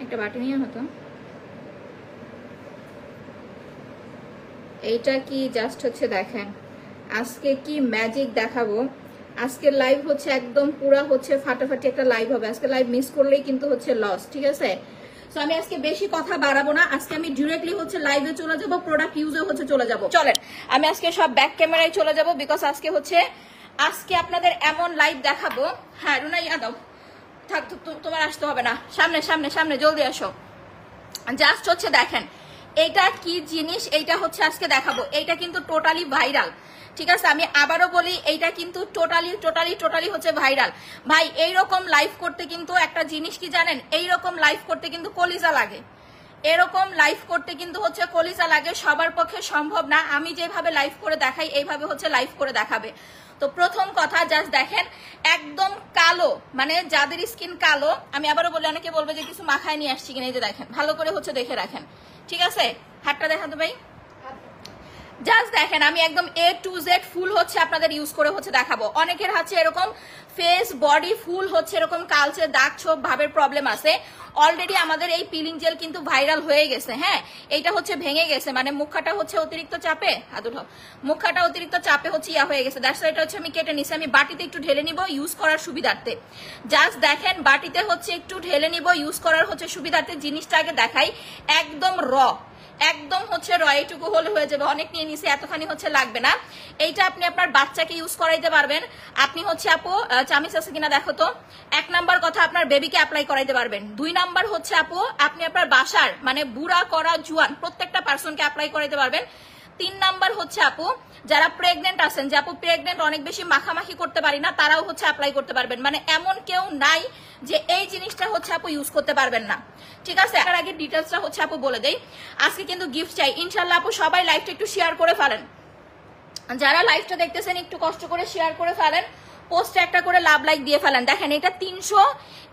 একটা বাটি নিয়ে হতো। এইটা কি জাস্ট হচ্ছে দেখেন আজকে কি ম্যাজিক দেখাবো। আজকের লাইভ হচ্ছে একদম পুরা হচ্ছে ফাটাফাটি একটা লাইভ হবে। আজকে লাইভ মিস করলেই কিন্তু হচ্ছে লস, ঠিক আছে? তো আমি আজকে বেশি কথা বাড়াবো না, আজকে আমি ডিরেক্টলি হচ্ছে লাইভে চলে যাব, প্রোডাক্ট ইউজে হচ্ছে চলে যাব। চলেন আমি আজকে সব ব্যাক ক্যামেরায় চলে যাব, বিকজ আজকে আপনাদের এমন লাইভ দেখাবো। হ্যাঁ রুনা ইয়া দাও, থাক তোমার আসতে হবে না, সামনে সামনে সামনে জলদি আসো। জাস্ট হচ্ছে দেখেন এইটা কি জিনিস, এইটা হচ্ছে আজকে দেখাবো। এইটা কিন্তু টোটালি ভাইরাল, ঠিক আছে? আমি আবারও বলি এইটা কিন্তু টোটালি হচ্ছে ভাইরাল। ভাই এইরকম লাইভ করতে কিন্তু একটা জিনিস কি জানেন, এইরকম লাইভ করতে কিন্তু কলিজা লাগে, এরকম লাইভ করতে কিন্তু হচ্ছে কলিজা লাগে। সবার পক্ষে সম্ভব না আমি যেভাবে লাইভ করে দেখাই এইভাবে হচ্ছে লাইভ করে দেখাবে। তো প্রথম কথা জাস্ট দেখেন একদম কালো, মানে যাদের স্কিন কালো, আমি আবারও বলি অনেকে বলবে যে কিছু মাখায় নিয়ে আসছি কিনা, এই যে দেখেন ভালো করে হচ্ছে দেখে রাখেন, ঠিক আছে? হাতটা দেখাতে ভাই, জাস্ট দেখেন আমি একদম A to Z ফুল হচ্ছে আপনাদের ইউজ করে হচ্ছে দেখাবো। অনেকের হচ্ছে এরকম ফেস বডি ফুল হচ্ছে এরকম কালচে দাগ ছোপ ভাবের প্রবলেম আছে। অলরেডি আমাদের এই পিলিং জেল কিন্তু ভাইরাল হয়ে গেছে। হ্যাঁ এইটা হচ্ছে ভেঙে গেছে, মানে মুখটা হচ্ছে অতিরিক্ত চাপে মুখটা অতিরিক্ত চাপে হচ্ছে ইয়া হয়ে গেছে। দ্যাটস এটা হচ্ছে আমি কেটে নিছি। আমি বাটিতে একটু ঢেলে নিব ইউজ করার সুবিধার্থে। জাস্ট দেখেন বাটিতে হচ্ছে একটু ঢেলে নিব ইউজ করার হচ্ছে সুবিধার্থে। জিনিসটা আগে দেখাই, একদম একদম হচ্ছে এটুকু হলে হয়ে যাবে। অনেক নিয়ে নিছে, এতখানি হচ্ছে লাগবে না। এইটা আপনি আপনার বাচ্চাকে ইউজ করাইতে পারবেন। আপনি হচ্ছে আপু চামিচ আছে কিনা দেখো তো। 1 নাম্বার কথা আপনার বেবিকে অ্যাপ্লাই করাইতে পারবেন। 2 নাম্বার হচ্ছে আপু আপনি আপনার বাসার মানে বুড়া করা জুয়ান প্রত্যেকটা পার্সনকে অ্যাপ্লাই করাইতে পারবেন। 3 নাম্বার হচ্ছে আপু যারা প্রেগনেন্ট আছেন, যে আপু প্রেগনেন্ট অনেক বেশি মাখামাখি করতে পারি না, তারাও হচ্ছে অ্যাপ্লাই করতে পারবেন। মানে এমন কেউ নাই যে এই জিনিসটা হচ্ছে আপু ইউজ করতে পারবেন না, ঠিক আছে? তার আগে ডিটেলসটা হচ্ছে আপু বলে দেই। আজকে কিন্তু গিফট চাই ইনশাল্লাহ। আপু সবাই লাইভটা একটু শেয়ার করে ফেলেন, যারা লাইভটা দেখতেছেন একটু কষ্ট করে শেয়ার করে ফেলেন, পোস্টে একটা করে লাভ লাইক দিয়ে ফেলেন। দেখেন এটা 300,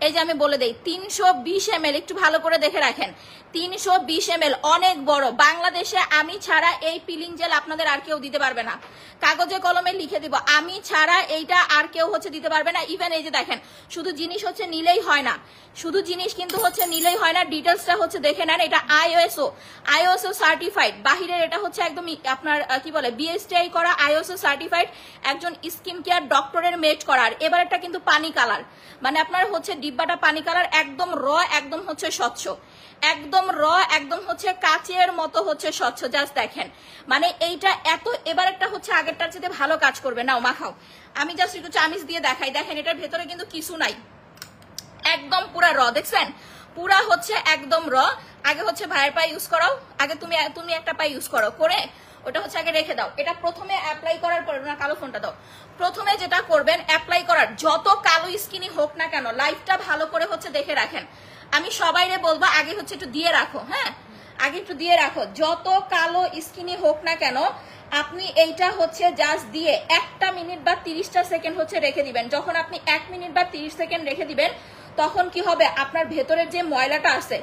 এই যে আমি বলে দেই 320 ml, একটু ভালো করে দেখে রাখেন 320 ml, অনেক বড়। বাংলাদেশে আমি ছাড়া এই পিলিং জেল আপনাদের আর কেউ দিতে পারবে না। কাগজে কলমে লিখে দিব, আমি ছাড়া এইটা আর কেউ হচ্ছে দিতে পারবে না। ইভেন এই যে দেখেন শুধু জিনিস হচ্ছে নিলেই হয় না, শুধু জিনিস কিন্তু হচ্ছে নিলেই হয় না, ডিটেলসটা হচ্ছে দেখে নেন। এটা আইওএসও সার্টিফাইড, বাহিরের এটা হচ্ছে একদম আপনার কি বলে বিএসটিআই করা, আইওএসও সার্টিফাইড, একজন স্কিন কেয়ার ডক্টরের মেড করার। এবার এটা কিন্তু পানি কালার, মানে আপনার হচ্ছে ডিব্বাটা পানি কালার, একদম একদম হচ্ছে স্বচ্ছ, একদম একদম হচ্ছে কাচের মতো হচ্ছে স্বচ্ছ। জাস্ট দেখেন মানে এইটা এত, এবার একটা হচ্ছে আগেরটার চেয়ে ভালো কাজ করবে। নাও মাখাও, আমি জাস্ট একটু চামিচ দিয়ে দেখাই। দেখেন এটার ভেতরে কিন্তু কিছু নাই, একদম পুরা দেখছেন, পুরা হচ্ছে একদম আগে হচ্ছে ভাইয়ের পায়ে ইউজ করাও, আগে তুমি একটা পায়ে ইউজ করো, করে ওটা হচ্ছে আগে রেখে দাও। এটা প্রথমে অ্যাপ্লাই করার পরে, না কালো ফোনটা দাও, প্রথমে যেটা করবেন অ্যাপ্লাই করার, যত কালো স্কিনই হোক না কেন লাইফটা ভালো করে হচ্ছে দেখে রাখেন। আমি সবাইরে বলবো আগে হচ্ছে একটু দিয়ে রাখো, হ্যাঁ আগে একটু দিয়ে রাখো, যত কালো স্কিনই হোক না কেন আপনি এইটা হচ্ছে জাস্ট দিয়ে 1 মিনিট বা 30টা সেকেন্ড হচ্ছে রেখে দিবেন। যখন আপনি 1 মিনিট বা 30 সেকেন্ড রেখে দিবেন তখন কি হবে, আপনার ভেতরের যে ময়লাটা আছে,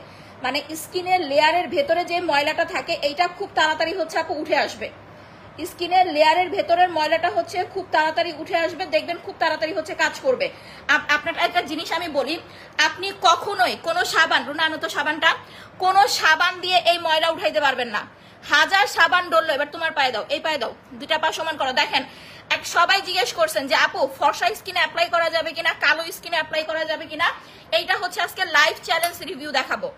মানে স্কিনের লেয়ারের ভেতরে যে ময়লাটা থাকে, এইটা খুব তাড়াতাড়ি হচ্ছে আপু উঠে আসবে। স্কিনের লেয়ারের ভেতরের ময়লাটা হচ্ছে খুব তাড়াতাড়ি উঠে আসবে, দেখবেন খুব তাড়াতাড়ি হচ্ছে কাজ করবে। আপনার একটা জিনিস আমি বলি, আপনি কখনোই কোনো সাবান, রুনানো তো সাবানটা, কোনো সাবান দিয়ে এই ময়লা উঠাইতে পারবেন না। হাজার সাবান ডললো, এবার তোমার পায়ে দাও, এই পায়ে দাও, 2টা পা সমান করো। দেখেন সবাই জিজ্ঞেস করছেন যে আপু ফর্সা স্কিনে অ্যাপ্লাই করা যাবে কিনা, কালো স্কিনে অ্যাপ্লাই করা যাবে কিনা। এইটা হচ্ছে আজকে লাইভ চ্যালেঞ্জ রিভিউ দেখাবো।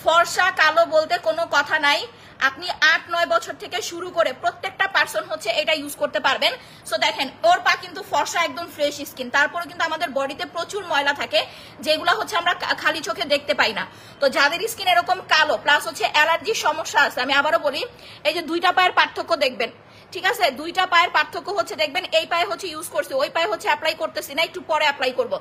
ফর্সা কালো বলতে কোনো কথা নাই, আপনি 8-9 বছর থেকে শুরু করে প্রত্যেকটা পার্সন হচ্ছে এটা ইউজ করতে পারবেন। সো দেখেন ওর পা কিন্তু ফর্সা একদম ফ্রেশ স্কিন, তারপরে কিন্তু আমাদের বডিতে প্রচুর ময়লা থাকে যেগুলো হচ্ছে আমরা খালি চোখে দেখতে পাই না। তো যাদের স্কিন এরকম কালো প্লাস হচ্ছে অ্যালার্জির সমস্যা আছে, আমি আবারও বলি এই যে 2টা পায়ের পার্থক্য দেখবেন, ঠিক আছে? 2টা পায়ের পার্থক্য হচ্ছে দেখবেন, এই পায়ে হচ্ছে ইউজ করছি, ওই পায়ে হচ্ছে অ্যাপ্লাই করতেছি না, একটু পরে অ্যাপ্লাই করব।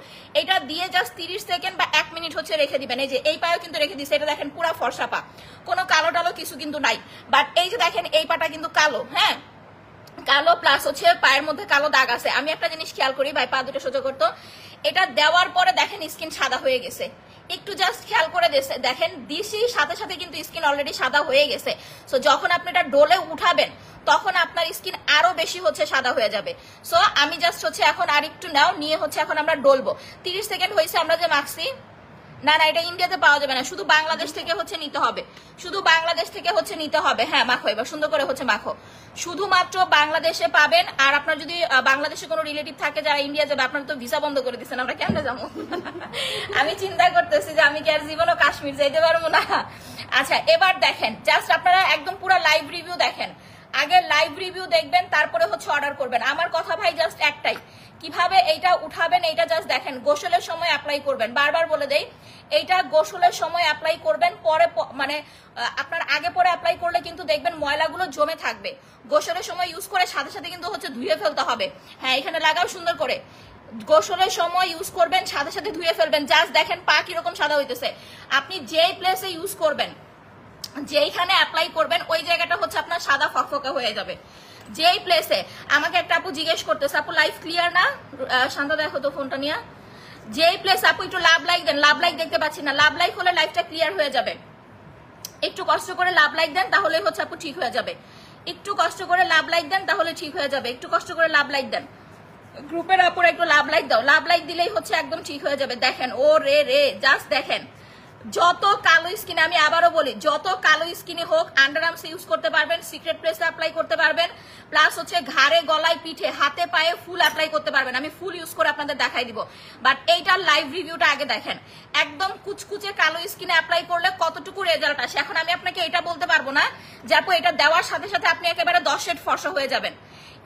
এটা দিয়ে জাস্ট 30 সেকেন্ড বা 1 মিনিট হচ্ছে রেখে দিবেন। এই যে এই পায়েও কিন্তু রেখে দিচ্ছে, এটা দেখেন পুরা ফর্সা পা, কোনো কালো টালো কিছু কিন্তু নাই। বাট এই যে দেখেন এই পাটা কিন্তু কালো, হ্যাঁ কালো প্লাস হচ্ছে পায়ের মধ্যে কালো দাগ আছে। আমি একটা জিনিস খেয়াল করি, ভাই পা দুটো সোজা করতো, এটা দেওয়ার পরে দেখেন স্কিন সাদা হয়ে গেছে, একটু জাস্ট খেয়াল করে দেখেন দিছি সাথে সাথে কিন্তু স্কিন অলরেডি সাদা হয়ে গেছে। সো যখন আপনি এটা ডোলে উঠাবেন তখন আপনার স্কিন আরো বেশি হচ্ছে সাদা হয়ে যাবে। সো আমি জাস্ট হচ্ছে এখন আরেকটু নাও নিয়ে হচ্ছে এখন আমরা ডলবো। 30 সেকেন্ড হয়েছে আমরা যে মাখছি, না না, এটা ইন্ডিয়াতে পাওয়া যাবে না, শুধু বাংলাদেশ থেকে হচ্ছে নিতে হবে, শুধু বাংলাদেশ থেকে হচ্ছে নিতে হবে। হ্যাঁ মাখো, এবার সুন্দর করে হচ্ছে মাখো, শুধুমাত্র বাংলাদেশে পাবেন। আর আপনার যদি বাংলাদেশে কোনো রিলেটিভ থাকে যারা ইন্ডিয়া যাবে, আপনারা তো ভিসা বন্ধ করে দিচ্ছেন, আমরা কেমনে যাবো? আমি চিন্তা করতেছি যে আমি কি আর জীবনও কাশ্মীর যাইতে পারবো না। আচ্ছা এবার দেখেন, জাস্ট আপনারা একদম পুরো লাইভ রিভিউ দেখেন, আগে লাইভ রিভিউ দেখবেন, তারপরে হচ্ছে অর্ডার করবেন। আমার কথা ভাই জাস্ট একটাই, কিভাবে এইটা উঠাবেন এইটা জাস্ট দেখেন। গোসলের সময় অ্যাপ্লাই করবেন, বারবার বলে দেই, এইটা গোসলের সময় অ্যাপ্লাই করবেন, পরে মানে আপনার আগে পরে অ্যাপ্লাই করলে কিন্তু দেখবেন ময়লাগুলো জমে থাকবে। গোসলের সময় ইউজ করে সাথে সাথে কিন্তু হচ্ছে ধুয়ে ফেলতে হবে। হ্যাঁ এখানে লাগাও সুন্দর করে, গোসলের সময় ইউজ করবেন, সাথে সাথে ধুয়ে ফেলবেন। জাস্ট দেখেন পা কিরকম সাদা হইতেছে। আপনি যেই প্লেসে ইউজ করবেন, যেইখানে অ্যাপ্লাই করবেন, ওই জায়গাটা হচ্ছে আপনার সাদা ফকফকা হয়ে যাবে। যেই প্লেসে, আমাকে একটা আপু জিজ্ঞেস করতেছে, আপু লাইভ ক্লিয়ার না? শান্ত দেখো তো ফোনটা নিয়ে। যেই প্লেস, আপু একটু লাভ লাইক দেন, লাভ লাইক দেখতে পাচ্ছি না, লাভ লাইক হলে লাইভটা ক্লিয়ার হয়ে যাবে। একটু কষ্ট করে লাভ লাইক দেন, তাহলে হচ্ছে আপু ঠিক হয়ে যাবে। একটু কষ্ট করে লাভ লাইক দেন, তাহলে ঠিক হয়ে যাবে। একটু কষ্ট করে লাভ লাইক দেন, গ্রুপের আপুর একটু লাভ লাইক দাও, লাভ লাইক দিলেই হচ্ছে একদম ঠিক হয়ে যাবে। দেখেন ও রে রে, জাস্ট দেখেন, যত কালো স্কিনে, আমি আবারও বলি, যত কালো স্কিনে হোক আন্ডার আর্মস ইউজ করতে পারবেন, সিক্রেট প্লেসে অ্যাপ্লাই করতে পারবেন, প্লাস হচ্ছে ঘাড়ে, গলায়, পিঠে, হাতে, পায়ে ফুল অ্যাপ্লাই করতে পারবেন। আমি ফুল ইউজ করে আপনাদের দেখাই দিব, বাট এইটার লাইভ রিভিউটা আগে দেখেন। একদম কুচকুচে কালো স্কিনে অ্যাপ্লাই করলে কতটুকু রেজাল্ট আসে। এখন আমি আপনাকে এটা বলতে পারবো না যে আপু এটা দেওয়ার সাথে সাথে আপনি একেবারে 10 শেড ফর্সা হয়ে যাবেন,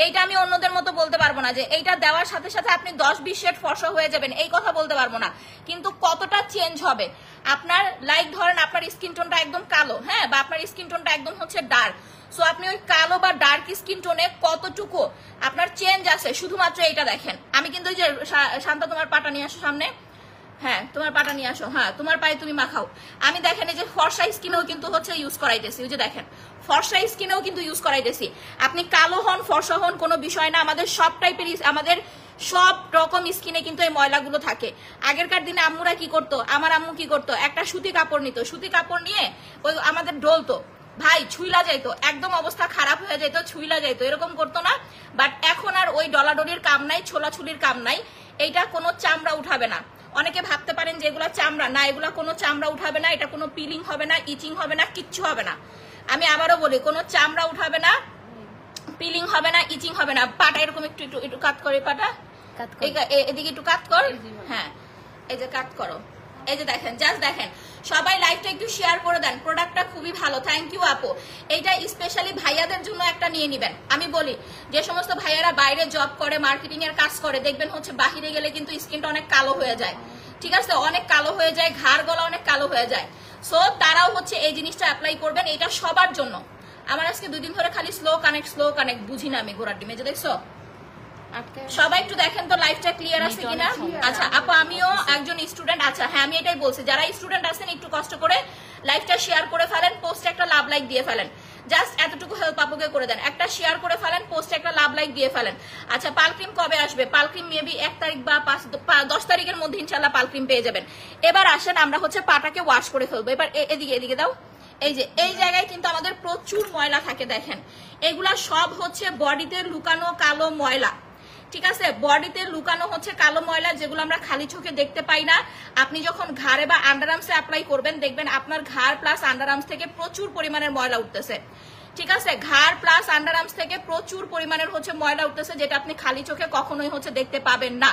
এইটা আমি অন্যদের মতো বলতে পারবো না যে এইটা দেওয়ার সাথে সাথে আপনি 10-20 শেড ফর্সা হয়ে যাবেন, এই কথা বলতে পারবো না। কিন্তু কতটা চেঞ্জ হবে আপনার, লাইক ধরেন আপনার স্কিন টোনটা একদম কালো, হ্যাঁ, বা আপনার স্কিন টোনটা একদম হচ্ছে ডার্ক, সো আপনি ওই কালো বা ডার্ক স্কিন টোনে কতটুকু আপনার চেঞ্জ আছে শুধুমাত্র এইটা দেখেন। আমি কিন্তু ওই যে শান্তা তোমার পাটা নিয়ে আসো সামনে, হ্যাঁ তোমার পাটা নিয়ে আসো, হ্যাঁ তোমার পায়ে তুমি মাখাও। আমি দেখেন এই যে ফর্সা স্কিনেও কিন্তু হচ্ছে ইউজ করাইতেছি, ওই যে দেখেন ফর্সা স্কিনেও কিন্তু ইউজ করাইতেছি। আপনি কালো হন ফর্সা হন কোনো বিষয় না, আমাদের সব টাইপের, আমাদের সব রকম স্কিনে কিন্তু এই ময়লাগুলো থাকে। আগেরকার দিনে আম্মুরা কি করতো, আমার আম্মু কি করতো, একটা সুতি কাপড় নিত, সুতি কাপড় নিয়ে ওই আমাদের ডলতো, ভাই ছুইলা যাইতো, একদম অবস্থা খারাপ হয়ে যেত, ছুইলা যাইতো, এরকম করতো না। বাট এখন আর ওই ডলাডলির কাম নাই, ছোলাছুলির কাম নাই, এইটা কোনো চামড়া উঠাবে না। অনেকে ভাবতে পারেন যে এগুলা চামড়া, না এগুলা কোনো চামড়া উঠাবে না, এটা কোনো পিলিং হবে না, ইচিং হবে না, কিচ্ছু হবে না। আমি আবারও বলি, কোনো চামড়া উঠাবে না, পিলিং হবে না, ইচিং হবে না। পাটা এরকম একটু একটু একটু কাট করে, পাটা এদিকে একটু কাট কর, হ্যাঁ এই যে কাট করো, এই যে দেখেন, জাস্ট দেখেন। সবাই লাইভটা একটু শেয়ার করে দেন, প্রোডাক্টটা খুবই ভালো, থ্যাংক ইউ আপু। এইটা স্পেশালি ভাইয়াদের জন্য একটা নিয়ে নিবেন। আমি বলি যে সমস্ত ভাইয়ারা বাইরে জব করে, মার্কেটিং এর কাজ করে, দেখবেন হচ্ছে বাহিরে গেলে কিন্তু স্কিনটা অনেক কালো হয়ে যায়, ঠিক আছে, অনেক কালো হয়ে যায়, ঘাড় গলা অনেক কালো হয়ে যায়, সো তারাও হচ্ছে এই জিনিসটা অ্যাপ্লাই করবেন। এটা সবার জন্য। আমার আজকে 2 দিন ধরে খালি স্লো কানেক্ট বুঝি না আমি, ঘোড়ার ডিমে যে দেখছো। সবাই একটু দেখেন তো লাইভটা ক্লিয়ার আছে কিনা। আচ্ছা আপু আমিও একজন স্টুডেন্ট, আচ্ছা হ্যাঁ আমি এটাই বলছি, যারা স্টুডেন্ট আছেন একটু কষ্ট করে লাইভটা শেয়ার করে ফেলেন, পোস্টে একটা লাভ লাইক দিয়ে ফেলেন, জাস্ট এতটুকু হেল্প আপুকে করে দেন, একটা শেয়ার করে ফেলেন, পোস্টে একটা লাভ লাইক দিয়ে ফেলেন। আচ্ছা পালক্রিম কবে আসবে? পালক্রিম মেবি 1 তারিখ বা 10 তারিখের মধ্যে ইনশাল্লাহ পালক্রিম পেয়ে যাবেন। এবার আসেন আমরা হচ্ছে পাটাকে ওয়াশ করে ফেলবো। এবার এদিকে দাও, এই যে এই জায়গায় কিন্তু আমাদের প্রচুর ময়লা থাকে, দেখেন এগুলা সব হচ্ছে বডিতে লুকানো কালো ময়লা, ঠিক আছে, বডিতে লুকানো হচ্ছে কালো ময়লা, যেগুলো আমরা খালি চোখে দেখতে পাই না। আপনি যখন ঘাড়ে বা আন্ডারআর্মসে অ্যাপ্লাই করবেন, দেখবেন আপনার ঘাড় প্লাস আন্ডারআর্মস থেকে প্রচুর পরিমাণের ময়লা উঠতেছে, ঠিক আছে, ঘাড় প্লাস আন্ডারআর্মস থেকে প্রচুর পরিমাণের হচ্ছে ময়লা উঠতেছে, যেটা আপনি খালি চোখে কখনোই হচ্ছে দেখতে পাবেন না।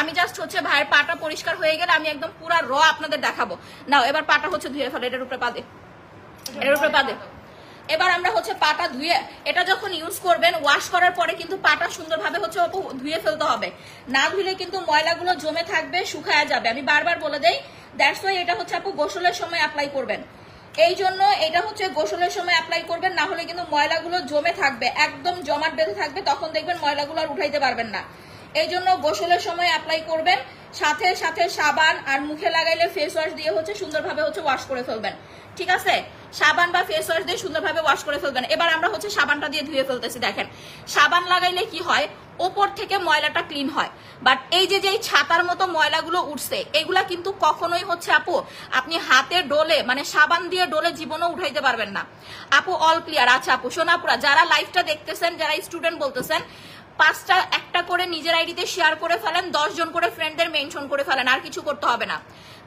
আমি জাস্ট হচ্ছে ভাইয়ের পাটা পরিষ্কার হয়ে গেলে আমি একদম পুরো র আপনাদের দেখাবো। নাও এবার পাটা হচ্ছে ধুয়ে ফেলে, এটার উপরে পা দে, এটার উপরে পা দে। এবার আমরা হচ্ছে পাটা ধুয়ে, এটা যখন ইউজ করবেন ওয়াশ করার পরে কিন্তু পাটা সুন্দরভাবে হচ্ছে ধুয়ে ফেলতে হবে, না ধুলে কিন্তু ময়লাগুলো জমে থাকবে, শুকায় যাবে। আমি বারবার বলে দেই, দ্যাটস ওয়াই এটা হচ্ছে আপু গোসলের সময় অ্যাপ্লাই করবেন, এই জন্য এটা হচ্ছে গোসলের সময় অ্যাপ্লাই করবেন, না হলে কিন্তু ময়লাগুলো জমে থাকবে, একদম জমাট বেঁধে থাকবে, তখন দেখবেন ময়লাগুলো আর উঠাইতে পারবেন না। এই জন্য গোসলের সময় অ্যাপ্লাই করবেন, সাথে সাথে সাবান আর মুখে লাগাইলে ফেস ওয়াশ দিয়ে হচ্ছে সুন্দরভাবে হচ্ছে ওয়াশ করে ফেলবেন, ঠিক আছে, সাবান বা ফেস ওয়াশ দিয়ে সুন্দরভাবে ওয়াশ করে ফেলবেন। এবার আমরা হচ্ছে সাবানটা দিয়ে ধুয়ে ফেলতেছি। দেখেন সাবান লাগাইলে কি হয়, ওপর থেকে ময়লাটা ক্লিন হয়, বাট এই যে ছাতার মতো ময়লাগুলো উঠছে, এগুলা কিন্তু কখনোই হচ্ছে আপু আপনি হাতে ডলে, মানে সাবান দিয়ে ডলে জীবনও উঠাইতে পারবেন না। আপু অল ক্লিয়ার? আচ্ছা আপু সোনাপুরা, যারা লাইভটা দেখতেছেন, যারা স্টুডেন্ট বলতেছেন, 5টা একটা করে নিজের আইডিতে শেয়ার করে ফেলেন, 10 জন করে ফ্রেন্ডদের মেনশন করে ফেলেন, আর কিছু করতে হবে না,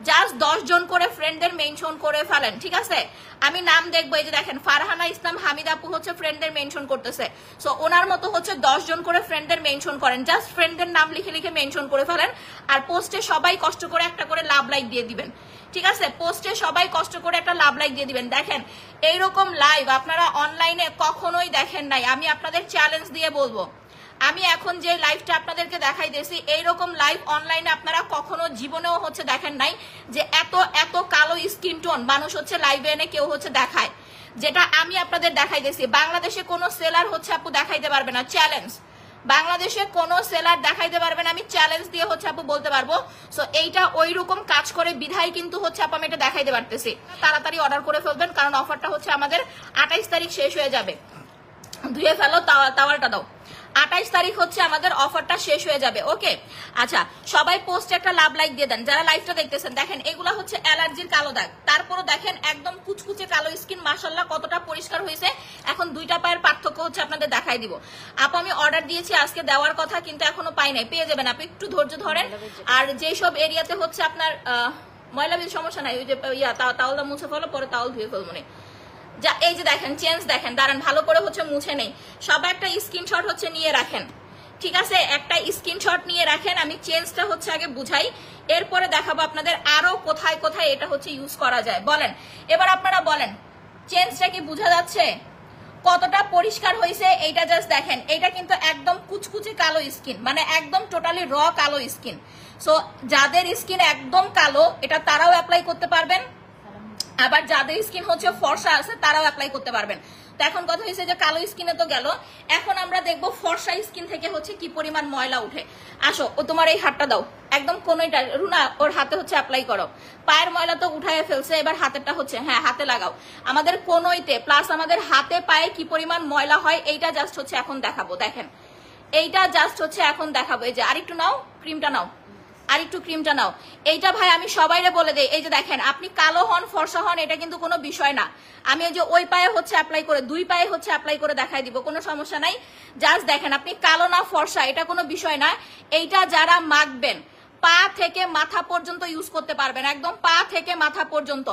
জাস্ট 10 জন করে ফ্রেন্ডদের মেনশন করে ফেলেন, ঠিক আছে? আমি নাম দেখবো, এই যে দেখেন ফারহানা ইসলাম হামিদ আপু হচ্ছে ফ্রেন্ডদের মেনশন করতেছে, সো ওনার মতো হচ্ছে 10 জন করে ফ্রেন্ডদের মেনশন করেন, জাস্ট ফ্রেন্ডদের নাম লিখে লিখে মেনশন করে ফেলেন, আর পোস্টে সবাই কষ্ট করে একটা করে লাভ লাইক দিয়ে দিবেন, ঠিক আছে? পোস্টে সবাই কষ্ট করে একটা লাভ লাইক দিয়ে দিবেন। দেখেন এইরকম লাইভ আপনারা অনলাইনে কখনোই দেখেন নাই, আমি আপনাদের চ্যালেঞ্জ দিয়ে বলবো, আমি এখন যে লাইভটা আপনাদেরকে দেখাই দিয়েছি এইরকম লাইভ অনলাইনে আপনারা কখনো জীবনেও হচ্ছে দেখেন নাই, যে এত এত কালো স্কিন টোন মানুষ হচ্ছে লাইভে এনে কেউ হচ্ছে দেখায়, যেটা আমি আপনাদের দেখাই দিয়েছি। বাংলাদেশে কোনো সেলার হচ্ছে আপু দেখাইতে পারবে না, চ্যালেঞ্জ, বাংলাদেশে কোনো সেলার দেখাইতে পারবে না, আমি চ্যালেঞ্জ দিয়ে হচ্ছে আপু বলতে পারবো। সো এইটা ওই রকম কাজ করে বিধায় কিন্তু হচ্ছে আপু আমি এটা দেখাইতে পারতেছি। তাড়াতাড়ি অর্ডার করে ফেলবেন, কারণ অফারটা হচ্ছে আমাদের 28 তারিখ শেষ হয়ে যাবে। ধুয়ে ফেলো, তাওয়ালটা দাও, 28 তারিখ হচ্ছে আমাদের অফারটা শেষ হয়ে যাবে। ওকে, আচ্ছা সবাই পোস্টে একটা লাভ লাইক দিয়ে দেন যারা লাইভটা দেখতেছেন। দেখেন এগুলা হচ্ছে অ্যালার্জির কালো দাগ, তারপরও দেখেন একদম কুচকুচে কালো স্কিন, মাশাআল্লাহ কতটা পরিষ্কার হয়েছে। এখন দুইটা পায়ের পার্থক্য হচ্ছে আপনাদের দেখাই দিব। আপু আমি অর্ডার দিয়েছি আজকে দেওয়ার কথা, কিন্তু এখনো পাই নাই, পেয়ে যাবেন, আপনি একটু ধৈর্য ধরেন। আর যেসব এরিয়াতে হচ্ছে আপনার ময়লা বিল সমস্যা নাই, ওই যে তাওয়ালটা মুছে ফেলো, পরে তাওয়াল ধুয়ে ফেলবো মনে, যা এই যে দেখেন চেঞ্জ দেখেন, দাঁড়ান ভালো করে হচ্ছে মুছে নেই, সবাই একটা স্ক্রিনশট হচ্ছে নিয়ে রাখেন, ঠিক আছে? একটা স্ক্রিনশট নিয়ে রাখেন, আমি চেঞ্জটা হচ্ছে আগে বুঝাই, এরপরে দেখাবো আপনাদের আরো কোথায় কোথায় এটা হচ্ছে ইউজ করা যায়। বলেন এবার আপনারা বলেন, চেঞ্জটা কি বোঝা যাচ্ছে কতটা পরিষ্কার হয়েছে? এইটা জাস্ট দেখেন, এটা কিন্তু একদম কুচকুচে কালো স্কিন, মানে একদম টোটালি র কালো স্কিন। সো যাদের স্কিন একদম কালো এটা তারাও অ্যাপ্লাই করতে পারবেন, আবার যাদের স্কিন হচ্ছে ফর্সা আছে তারাও অ্যাপ্লাই করতে পারবেন। তো এখন কথা হয়েছে যে কালো স্কিনে তো গেল, এখন আমরা দেখবো ফর্সা স্কিন থেকে হচ্ছে কি পরিমাণ ময়লা উঠে। আসো, ও তোমার এই হাতটা দাও, একদম কোনোটা রুনা ওর হাতে হচ্ছে অ্যাপ্লাই করো, পায়ের ময়লা তো উঠায় ফেলছে, এবার হাতেরটা হচ্ছে হ্যাঁ হাতে লাগাও, আমাদের কোনোইতে প্লাস আমাদের হাতে পায়ে কি পরিমাণ ময়লা হয় এইটা জাস্ট হচ্ছে এখন দেখাবো। দেখেন এইটা জাস্ট হচ্ছে এখন দেখাবো, এই যে আরেকটু নাও, ক্রিমটা নাও, আর একটু ক্রিমটা নাও। এইটা ভাই আমি সবাইরে বলে দেই, এই যে দেখেন আপনি কালো হন ফর্সা হন এটা কিন্তু কোনো বিষয় না, আমি ওই যে ওই পায়ে হচ্ছে অ্যাপ্লাই করে, দুই পায়ে হচ্ছে অ্যাপ্লাই করে দেখাই দিব, কোনো সমস্যা নাই। জাস্ট দেখেন আপনি কালো না ফর্সা এটা কোনো বিষয় না, এইটা যারা মাখবেন পা থেকে মাথা পর্যন্ত ইউজ করতে পারবেন, একদম পা থেকে মাথা পর্যন্ত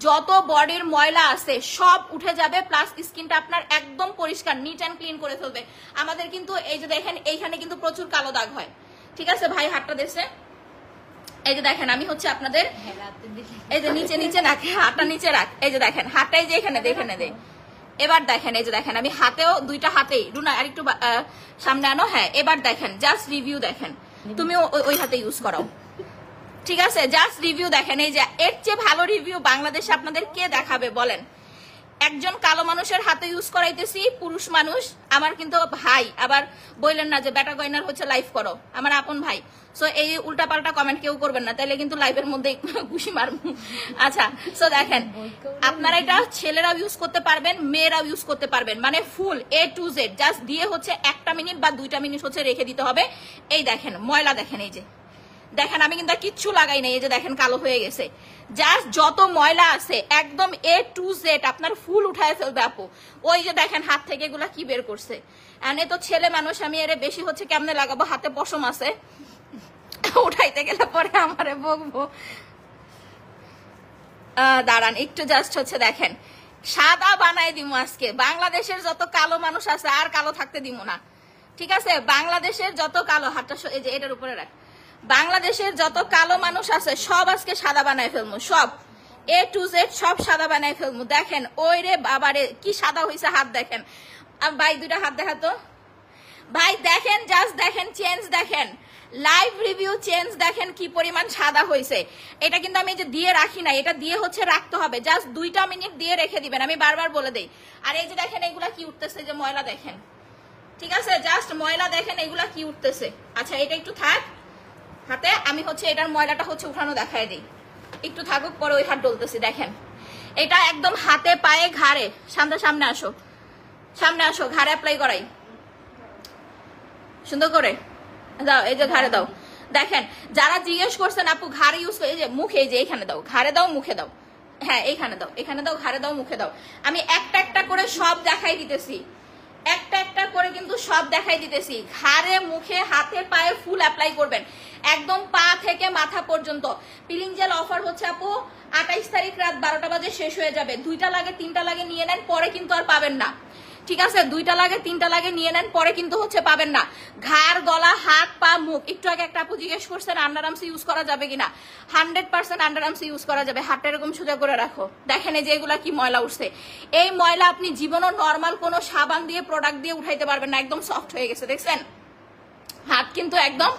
যত বডির ময়লা আছে সব উঠে যাবে, প্লাস স্কিনটা আপনার একদম পরিষ্কার নিট অ্যান্ড ক্লিন করে ফেলবে। আমাদের কিন্তু এই যে দেখেন এইখানে কিন্তু প্রচুর কালো দাগ হয়, ঠিক আছে ভাই হাতটা দেখছে, এই যে দেখেন আমি হচ্ছে আপনাদের এই যে নিচে নিচে রাখে, হাতটা নিচে রাখ, এই যে দেখেন হাতটাই যে এখানে এখানে দে, এবার দেখেন এই যে দেখেন আমি হাতেও দুইটা হাতেই, রুনা আর একটু সামনে আনো, হ্যাঁ এবার দেখেন জাস্ট রিভিউ দেখেন, তুমিও ওই হাতে ইউজ করাও, ঠিক আছে? জাস্ট রিভিউ দেখেন, এই যে এর চেয়ে ভালো রিভিউ বাংলাদেশে আপনাদের কে দেখাবে বলেন? একজন কালো মানুষের হাতে ইউজ করাইতেছি, পুরুষ মানুষ, আমার কিন্তু ভাই, আবার বললেন না যে বেটা গয়নার হচ্ছে লাইভ করো, আমার আপন ভাই। সো এই উল্টা পাল্টা কমেন্ট কেউ করবেন না, তাইলে কিন্তু লাইভের মধ্যে ঘুষি মারবো। আচ্ছা সো দেখেন আপনারা এটা ছেলেরাও ইউজ করতে পারবেন, মেয়েরাও ইউজ করতে পারবেন, মানে ফুল A to Z জাস্ট দিয়ে হচ্ছে 1টা মিনিট বা 2টা মিনিট হচ্ছে রেখে দিতে হবে। এই দেখেন ময়লা দেখেন, এই যে দেখেন আমি কিন্তু কিচ্ছু লাগাই নাই, এই যে দেখেন কালো হয়ে গেছে, জাস্ট যত ময়লা আছে একদম A to Z আপনার ফুল উঠায় ফেলবে আপু। ওই যে দেখেন হাত থেকে এগুলা কি বের করছে, এনে তো ছেলে মানুষ, আমি এর বেশি হচ্ছে কেমনে লাগাবো, হাতে পশম আছে, উঠাইতে গেলে পরে আমারে বকবো। দাঁড়ান একটু জাস্ট হচ্ছে দেখেন সাদা বানাই দিব আজকে, বাংলাদেশের যত কালো মানুষ আছে আর কালো থাকতে দিব না, ঠিক আছে? বাংলাদেশের যত কালো, হাতটা এই যে এটার উপরে রাখ, বাংলাদেশের যত কালো মানুষ আছে সব আজকে সাদা বানাই ফেলবো, সব A to Z সব সাদা বানাই ফেলবো। দেখেন ওই রে বাবারে কি সাদা হয়েছে, হাত দেখেন ভাই, দুইটা হাত দেখাতো ভাই, দেখেন জাস্ট দেখেন চেঞ্জ দেখেন, লাইভ রিভিউ চেঞ্জ দেখেন কি পরিমাণ সাদা হয়েছে। এটা কিন্তু আমি যে দিয়ে রাখি না, এটা দিয়ে হচ্ছে রাখতে হবে, জাস্ট 2টা মিনিট দিয়ে রেখে দিবেন, আমি বারবার বলে দেই। আর এই যে দেখেন এগুলা কি উঠতেছে, যে ময়লা দেখেন, ঠিক আছে? জাস্ট ময়লা দেখেন এগুলা কি উঠতেছে। আচ্ছা এটা একটু থাক হাতে, আমি হচ্ছে এটার ময়লাটা হচ্ছে উঠানো দেখায় দিই, একটু থাকুক, পরে ওই হাত ডলতেছি। দেখেন এটা একদম হাতে পায়ে ঘাড়ে, সামনে আসো, সামনে আসো, ঘাড়ে অ্যাপ্লাই করাই সুন্দর করে দাও, এই যে ঘাড়ে দাও। দেখেন যারা জিজ্ঞেস করছেন আপু ঘাড়ে ইউজ করে, এই যে মুখে, এই যে এখানে দাও, ঘাড়ে দাও, মুখে দাও, হ্যাঁ এইখানে দাও, এখানে দাও, ঘাড়ে দাও, মুখে দাও, আমি একটা একটা করে সব দেখাই দিতেছি, একটা একটা করে কিন্তু সব দেখাই দিতেছি। ঘাড়ে, মুখে, হাতে, পায়ে ফুল অ্যাপ্লাই করবেন, একদম পা থেকে মাথা পর্যন্ত। পিলিং জেল অফার হচ্ছে আপু 28 তারিখ রাত 12টা বাজে শেষ হয়ে যাবে। 2টা লাগে 3টা লাগে নিয়ে নেন, পরে কিন্তু আর পাবেন না। ঠিক আছে, 2টা লাগে 3টা লাগে নিয়ে নেন, পরে কিন্তু হচ্ছে পাবেন না। ঘাড়, গলা, হাত, পা, মুখ। একটু আগে একটা আপু জিজ্ঞেস করছেন আন্ডার আর্মস ইউজ করা যাবে কিনা। 100% আন্ডার আর্মস ইউজ করা যাবে। হাতটা এরকম সোজা করে রাখো, দেখেন এই যে এগুলা কি ময়লা উঠছে। এই ময়লা আপনি জীবনও নর্মাল কোনো সাবান দিয়ে, প্রোডাক্ট দিয়ে উঠাইতে পারবেন না। একদম সফট হয়ে গেছে, দেখছেন হাত কিন্তু একদম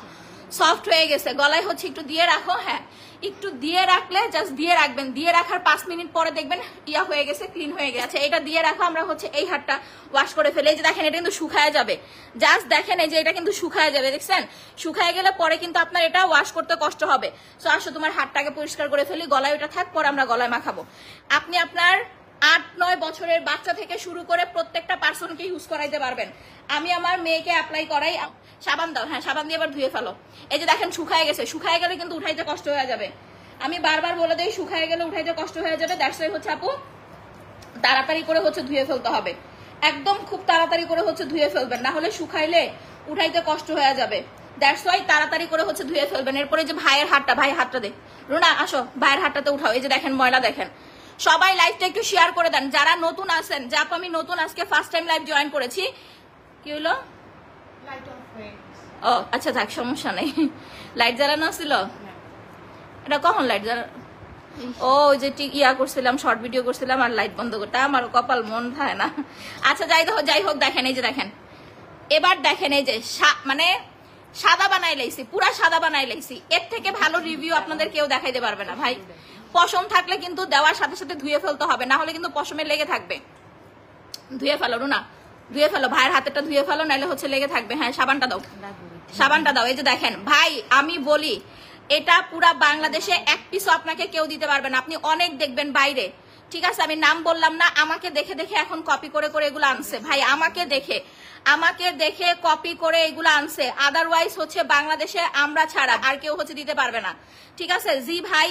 সফট হয়ে গেছে। গলায় হচ্ছে একটু দিয়ে রাখো, হ্যাঁ একটু দিয়ে রাখলে, জাস্ট দিয়ে রাখবেন, দিয়ে রাখার 5 মিনিট পরে দেখবেন ইয়া হয়ে গেছে, ক্লিন হয়ে গেছে। এটা দিয়ে রাখো। আমরা হচ্ছে এই হাতটা ওয়াশ করে ফেলে, এই যে দেখেন এটা কিন্তু শুকায় যাবে। জাস্ট দেখেন এই যে এটা কিন্তু শুকায় যাবে, দেখছেন শুকায় গেলে পরে কিন্তু আপনার এটা ওয়াশ করতে কষ্ট হবে। সো আসো তোমার হাতটাকে পরিষ্কার করে ফেলি, গলায় ওটা থাক, পরে আমরা গলায় মাখাবো। আপনি আপনার 8-9 বছরের বাচ্চা থেকে শুরু করে প্রত্যেকটা পার্সনকে ইউজ করাইতে পারবেন। আমি আমার মেয়েকে অ্যাপ্লাই করাই। সাবান দাও, হ্যাঁ সাবান দিয়ে আবার ধুয়ে ফেলো। এই যে দেখেন শুকায় গেছে, শুকায় গেলে কিন্তু উঠাইতে কষ্ট হয়ে যাবে। আমি বারবার বলে দিই শুকায় গেলে উঠাইতে কষ্ট হয়ে যাবে। দ্যাটস ওয়াই হচ্ছে আপু তাড়াতাড়ি করে হচ্ছে ধুয়ে ফেলতে হবে, একদম খুব তাড়াতাড়ি করে হচ্ছে ধুয়ে ফেলবেন, না হলে শুকাইলে উঠাইতে কষ্ট হয়ে যাবে। দ্যাটস ওয়াই তাড়াতাড়ি করে হচ্ছে ধুয়ে ফেলবেন। এরপরে যে ভাইয়ের হাতটা, ভাই হাতটা দে, রুনা আসো ভাইয়ের হাতটাতে উঠাও। এই যে দেখেন ময়লা, দেখেন সবাই লাইভটা একটু শেয়ার করে দেন যারা নতুন আছেন। যে আপু আমি নতুন, আজকে ফার্স্ট টাইম লাইভ জয়েন করেছি। কি হলো? ও আচ্ছা থাক, সমস্যা নেই। লাইট জ্বালানো ছিল, এটা কখন লাইট জ্বালানো? ও ওই যে ইয়া করছিলাম, শর্ট ভিডিও করছিলাম আর লাইট বন্ধ করতে, আমার কপাল মন থাকে না। আচ্ছা যাই হোক দেখেন এই যে দেখেন, এবার দেখেন এই যে মানে সাদা বানাই লাইছি, পুরা সাদা বানাই লাইছি। এর থেকে ভালো রিভিউ আপনাদের কেউ দেখাইতে পারবে না ভাই। পশম থাকলে কিন্তু দেওয়ার সাথে সাথে ধুয়ে ফেলতে হবে, না হলে কিন্তু পশমে লেগে থাকবে। ধুয়ে ফেলো রুনা, ধুয়ে ফেলো, ভাইয়ের হাতেরটা ধুয়ে ফেলো, নাহলে হচ্ছে লেগে থাকবে। হ্যাঁ সাবানটা দাও, সাবানটা দাও। এই যে দেখেন ভাই, আমি বলি এটা পুরা বাংলাদেশে এক পিসও আপনাকে কেউ দিতে পারবে না। আপনি অনেক দেখবেন বাইরে, ঠিক আছে আমি নাম বললাম না, আমাকে দেখে দেখে এখন কপি করে করে এগুলো আনছে ভাই, আমাকে দেখে কপি করে এগুলো আনছে। আদারওয়াইজ হচ্ছে বাংলাদেশে আমরা ছাড়া আর কেউ হচ্ছে দিতে পারবে না। ঠিক আছে জি ভাই,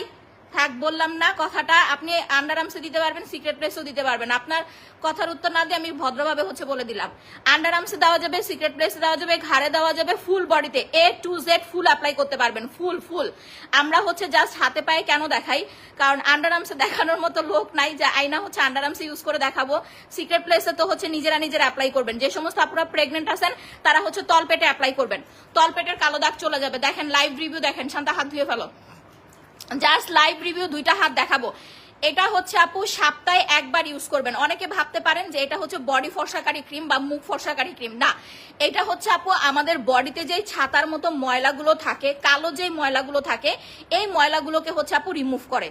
থাক বললাম না কথাটা। আপনি আন্ডার আর্মসে দিতে পারবেন, সিক্রেট প্লেসেও দিতে পারবেন। আপনার কথার উত্তর না দিয়ে আমি ভদ্রভাবে হচ্ছে বলে দিলাম। আন্ডার আর্মসে দেওয়া যাবে, সিক্রেট প্লেসে দেওয়া যাবে, ঘাড়ে দেওয়া যাবে, ফুল বডিতে A to Z full apply করতে পারবেন, ফুল। আমরা হচ্ছে জাস্ট হাতে পায়ে কেন দেখাই, কারণ আন্ডার আর্মসে দেখানোর মতো লোক নাই যে আইনা হচ্ছে আন্ডার আর্মসে ইউজ করে দেখাবো। সিক্রেট প্লেসে তো হচ্ছে নিজেরা অ্যাপ্লাই করবেন। যে সমস্ত আপনারা প্রেগনেন্ট আছেন তারা হচ্ছে তলপেটে অ্যাপ্লাই করবেন, তলপেটের কালো দাগ চলে যাবে। দেখেন লাইভ রিভিউ দেখেন, শান্তা হাত ধুয়ে ফেলো, জাস্ট লাইভ রিভিউ 2টা হাত দেখাবো। এটা হচ্ছে আপু সপ্তাহে একবার ইউজ করবেন। অনেকে ভাবতে পারেন যে এটা হচ্ছে বডি ফর্সাকারী ক্রিম বা মুখ ফর্সাকারী ক্রিম, না এটা হচ্ছে আপু আমাদের বডিতে যেই ছাতার মতো ময়লাগুলো থাকে, কালো যেই ময়লাগুলো থাকে, এই ময়লাগুলোকে হচ্ছে আপু রিমুভ করে।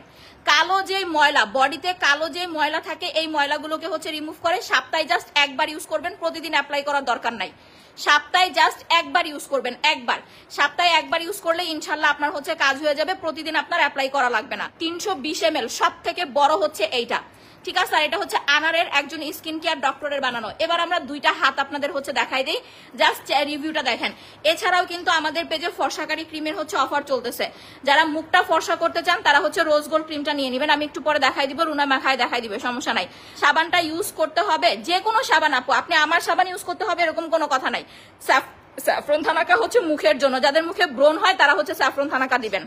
কালো যে ময়লা, বডিতে কালো যে ময়লা থাকে এই ময়লাগুলোকে হচ্ছে রিমুভ করে। সপ্তাহে জাস্ট একবার ইউজ করবেন, প্রতিদিন অ্যাপ্লাই করার দরকার নাই। সপ্তাহে জাস্ট একবার ইউজ করবেন, একবার সপ্তাহে একবার ইউজ করলে ইনশাল্লাহ আপনার হচ্ছে কাজ হয়ে যাবে, প্রতিদিন আপনার অ্যাপ্লাই করা লাগবে না। 320 ml, সব থেকে বড় হচ্ছে এইটা, ঠিক আছে। আর এটা হচ্ছে আনারের একজন স্কিন কেয়ার ডক্টরের বানানো। এবার আমরা 2টা হাত আপনাদের হচ্ছে দেখাই দিই, জাস্ট রিভিউটা দেখেন। এছাড়াও কিন্তু আমাদের পেজে ফর্সাকারী ক্রিমের হচ্ছে অফার চলতেছে। যারা মুখটা ফর্সা করতে চান তারা হচ্ছে রোজ গোল্ড ক্রিমটা নিয়ে নেবেন। আমি একটু পরে দেখাই দিব, রুনা মাখায় দেখাই দিবে, সমস্যা নাই। সাবানটা ইউজ করতে হবে যে কোনো সাবান আপু, আপনি আমার সাবান ইউজ করতে হবে এরকম কোনো কথা নাই। স্যাফরন থানাকা হচ্ছে মুখের জন্য, যাদের মুখে ব্রণ হয় তারা হচ্ছে স্যাফরন থানাকা দিবেন,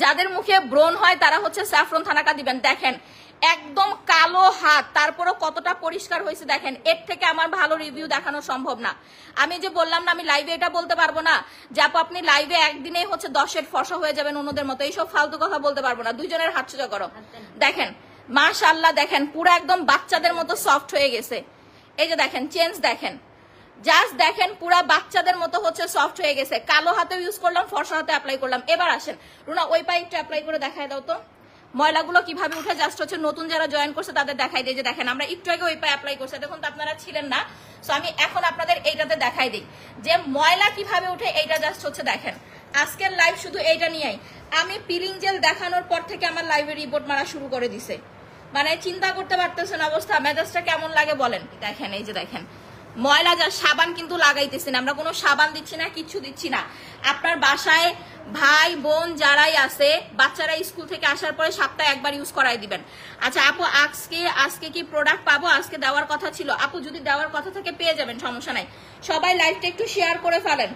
যাদের মুখে ব্রণ হয় তারা হচ্ছে স্যাফরন থানাকা দিবেন। দেখেন একদম কালো হাত, তারপরও কতটা পরিষ্কার হয়েছে দেখেন। এর থেকে আমার ভালো রিভিউ দেখানো সম্ভব না। আমি যে বললাম না আমি লাইভে এটা বলতে পারবো না যে আপু আপনি লাইভে একদিনেই হচ্ছে 10 ফর্সা হয়ে যাবেন অন্যদের মতো, এইসব ফালতু কথা বলতে পারবো না। দুইজনের হাত সোজা করো, দেখেন মাশাআল্লাহ, দেখেন পুরো একদম বাচ্চাদের মতো সফট হয়ে গেছে। এই যে দেখেন চেঞ্জ দেখেন, জাস্ট দেখেন পুরা বাচ্চাদের মতো হচ্ছে সফট হয়ে গেছে। কালো হাতে ইউজ করলাম, ফর্সা হাতে অ্যাপ্লাই করলাম। এবার আসেন রুনা ওই পায়ে একটু অ্যাপ্লাই করে দেখায় দাও তো ময়লাগুলো কিভাবে উঠে। জাস্ট হচ্ছে নতুন যারা জয়েন করছে তাদের দেখাই দিই। যে দেখেন আমরা একটু আগে ওই পায়ে অ্যাপ্লাই করছি, দেখুন তো আপনারা ছিলেন না, সো আমি এখন আপনাদের এইটাতে দেখাই দিই যে ময়লা কিভাবে উঠে। এইটা জাস্ট হচ্ছে দেখেন, আজকের লাইভ শুধু এইটা নিয়েই। আমি পিলিং জেল দেখানোর পর থেকে আমার লাইভে রিপোর্ট মারা শুরু করে দিছে, মানে চিন্তা করতে পারতেছেন অবস্থা। মেজাজটা কেমন লাগে বলেন। দেখেন এই যে দেখেন ময়লা যা সাবান কিন্তু লাগাইতেছি না, আমরা কোনো সাবান দিচ্ছি না, কিচ্ছু দিচ্ছি না। আপনার বাসায় ভাই বোন যারাই আছে, বাচ্চারা স্কুল থেকে আসার পরে সপ্তাহে একবার ইউজ করাই দিবেন। আচ্ছা আপু আজকে কি প্রোডাক্ট পাবো? আজকে দেওয়ার কথা ছিল আপু, যদি দেওয়ার কথা থাকে পেয়ে যাবেন, সমস্যা নাই। সবাই লাইভটা একটু শেয়ার করে ফেলেন,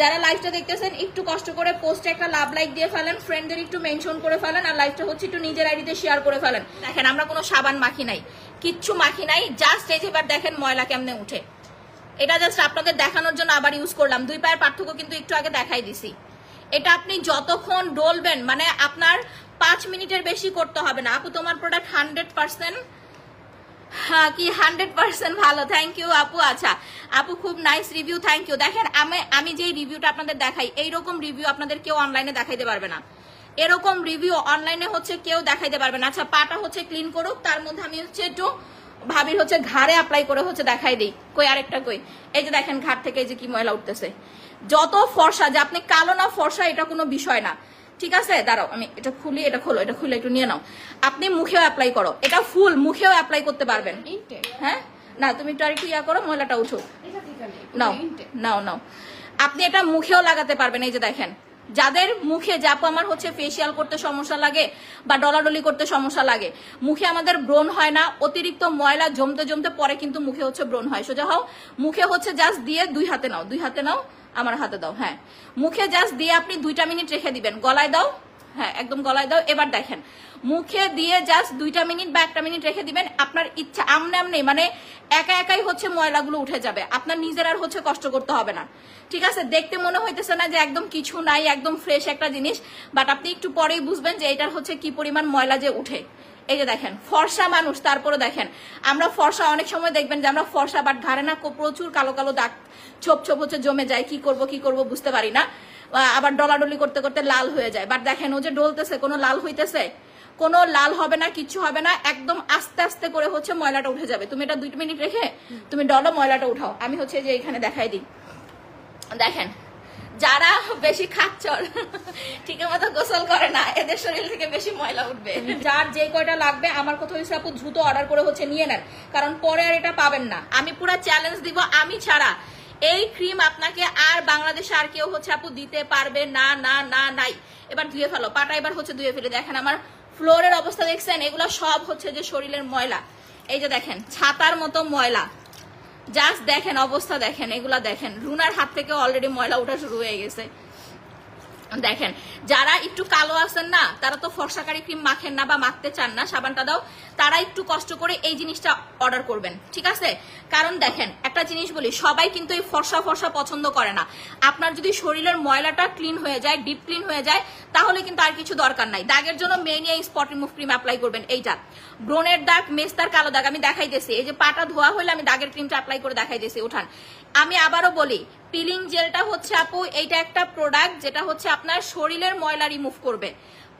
যারা লাইভটা দেখতেছেন একটু কষ্ট করে পোস্টে একটা লাভ লাইক দিয়ে ফেলেন, ফ্রেন্ডদের একটু মেনশন করে ফেলেন, আর লাইভটা হচ্ছে একটু নিজের আইডিতে শেয়ার করে ফেলেন। দেখেন আমরা কোনো সাবান মাখি নাই, কিচ্ছু মাখি নাই, জাস্ট এই যে এবার দেখেন ময়লা কেমনে উঠে। এটা জাস্ট আপনাদের দেখানোর জন্য আবার ইউজ করলাম। 2 পায়ের পার্থক্য কিন্তু একটু আগে দেখাই দিছি। এটা আপনি যতক্ষণ ডলবেন, মানে আপনার 5 মিনিটের বেশি করতে হবে না। আপু তোমার প্রোডাক্ট 100% হ্যাঁ কি 100% ভালো, থ্যাংক ইউ আপু। আচ্ছা আপু খুব নাইস রিভিউ, থ্যাংক ইউ। দেখেন আমি যে রিভিউটা আপনাদের দেখাই, এইরকম রিভিউ আপনাদের কেউ অনলাইনে দেখাইতে পারবে না, এরকম রিভিউ অনলাইনে হচ্ছে কেউ দেখাইতে পারবে না। আচ্ছা পাটা হচ্ছে ক্লিন করুক, তার মধ্যে আমি হচ্ছে একটু ভাবির হচ্ছে ঘাড়ে অ্যাপ্লাই করে হচ্ছে দেখাই দিই। কই আরেকটা কই, এই যে দেখেন ঘাট থেকে এই যে কি ময়লা উঠতেছে। যত ফর্সা, যে আপনি কালো না ফর্সা এটা কোনো বিষয় না, ঠিক আছে? দাঁড়াও আমি এটা খুলি, এটা খোলো, এটা খুলে একটু নিয়ে নাও। আপনি মুখেও অ্যাপ্লাই করো, এটা ফুল মুখেও অ্যাপ্লাই করতে পারবেন। হ্যাঁ না তুমি একটু আরেকটু ইয়া করো, ময়লাটা উঠো, নাও নাও নাও। আপনি এটা মুখেও লাগাতে পারবেন। এই যে দেখেন যাদের মুখে, যাপু আমার হচ্ছে ফেসিয়াল করতে সমস্যা লাগে বা ডলাডলি করতে সমস্যা লাগে, মুখে আমাদের ব্রণ হয় না, অতিরিক্ত ময়লা জমতে জমতে পরে কিন্তু মুখে হচ্ছে ব্রণ হয়। সোজা হও, মুখে হচ্ছে জাস্ট দিয়ে 2 হাতে নাও, 2 হাতে নাও, আমার হাতে দাও। হ্যাঁ মুখে জাস্ট দিয়ে আপনি 2টা মিনিট রেখে দিবেন। গলায় দাও, হ্যাঁ একদম গলায় দাও। এবার দেখেন মুখে দিয়ে জাস্ট 2টা মিনিট বা 1টা মিনিট রেখে দিবেন। আপনার ইচ্ছা আমনে আমনে মানে একা একাই হচ্ছে ময়লাগুলো উঠে যাবে, আপনার নিজের আর হচ্ছে কষ্ট করতে হবে না, ঠিক আছে? দেখতে মনে হইতেছে না যে একদম কিছু নাই, একদম ফ্রেশ একটা জিনিস, বাট আপনি একটু পরেই বুঝবেন যে এটার হচ্ছে কি পরিমাণ ময়লা যে উঠে। এই যে দেখেন ফর্সা মানুষ, তারপরে দেখেন আমরা ফর্সা, অনেক সময় দেখবেন যে আমরা ফর্সা বাট ঘাড়ে না প্রচুর কালো কালো দাগ ছোপ ছোপ হচ্ছে জমে যায়, কি করব বুঝতে পারি না, আবার ডলাডলি করতে করতে লাল হয়ে যায়। বাট দেখেন ও যে ডলতেছে, কোনো লাল হইতেছে, কোনো লাল হবে না, কিচ্ছু হবে না, একদম আস্তে আস্তে করে হচ্ছে ময়লাটা উঠে যাবে। তুমি এটা 2 মিনিট রেখে তুমি ডলো, ময়লাটা উঠাও। আমি হচ্ছে যে এখানে দেখাই দিই, দেখেন যারা বেশি খাচ্চর ঠিক মতো গোসল করে না, এদের শরীর থেকে বেশি ময়লা উঠবে। যার যে কয়টা লাগবে, আমার কথা হচ্ছে আপু দ্রুত অর্ডার করে হচ্ছে নিয়ে নেন, কারণ পরে আর এটা পাবেন না। আমি পুরো চ্যালেঞ্জ দিব, আমি ছাড়া এই ক্রিম আপনাকে আর বাংলাদেশে আর কেউ হচ্ছে আপু দিতে পারবে না, না না নাই। এবার ধুয়ে ফেলো পাটা, এবার হচ্ছে ধুয়ে ফেলে দেখেন আমার ফ্লোরের অবস্থা দেখছেন, এগুলো সব হচ্ছে যে শরীরের ময়লা। এই যে দেখেন ছাতার মতো ময়লা, জাস্ট দেখেন অবস্থা, দেখেন এগুলা, দেখেন রুনার হাত থেকে অলরেডি ময়লা ওঠা শুরু হয়ে গেছে। দেখেন যারা একটু কালো আছেন না, তারা তো ফর্সাকারী ক্রিম মাখেন না বা মাখতে চান না, সাবানটা দাও, তারা একটু কষ্ট করে এই জিনিসটা অর্ডার করবেন, ঠিক আছে? কারণ দেখেন একটা জিনিস বলি, সবাই কিন্তু এই ফর্সা ফর্সা পছন্দ করে না। আপনার যদি শরীরের ময়লাটা ক্লিন হয়ে যায়, ডিপ ক্লিন হয়ে যায়, তাহলে কিন্তু আর কিছু দরকার নাই। দাগের জন্য মেইন এই স্পট রিমুভ ক্রিম অ্যাপ্লাই করবেন। এইটা ব্রণের দাগ, মেস্তার কালো দাগ আমি দেখাইতেছি, এই যে পাটা ধোয়া হলে আমি দাগের ক্রিমটা অ্যাপ্লাই করে দেখাইতেছি। উঠান, আমি আবারও বলি, পিলিং জেলটা হচ্ছে আপু এইটা একটা প্রোডাক্ট যেটা হচ্ছে আপনার শরীরের ময়লা রিমুভ করবে,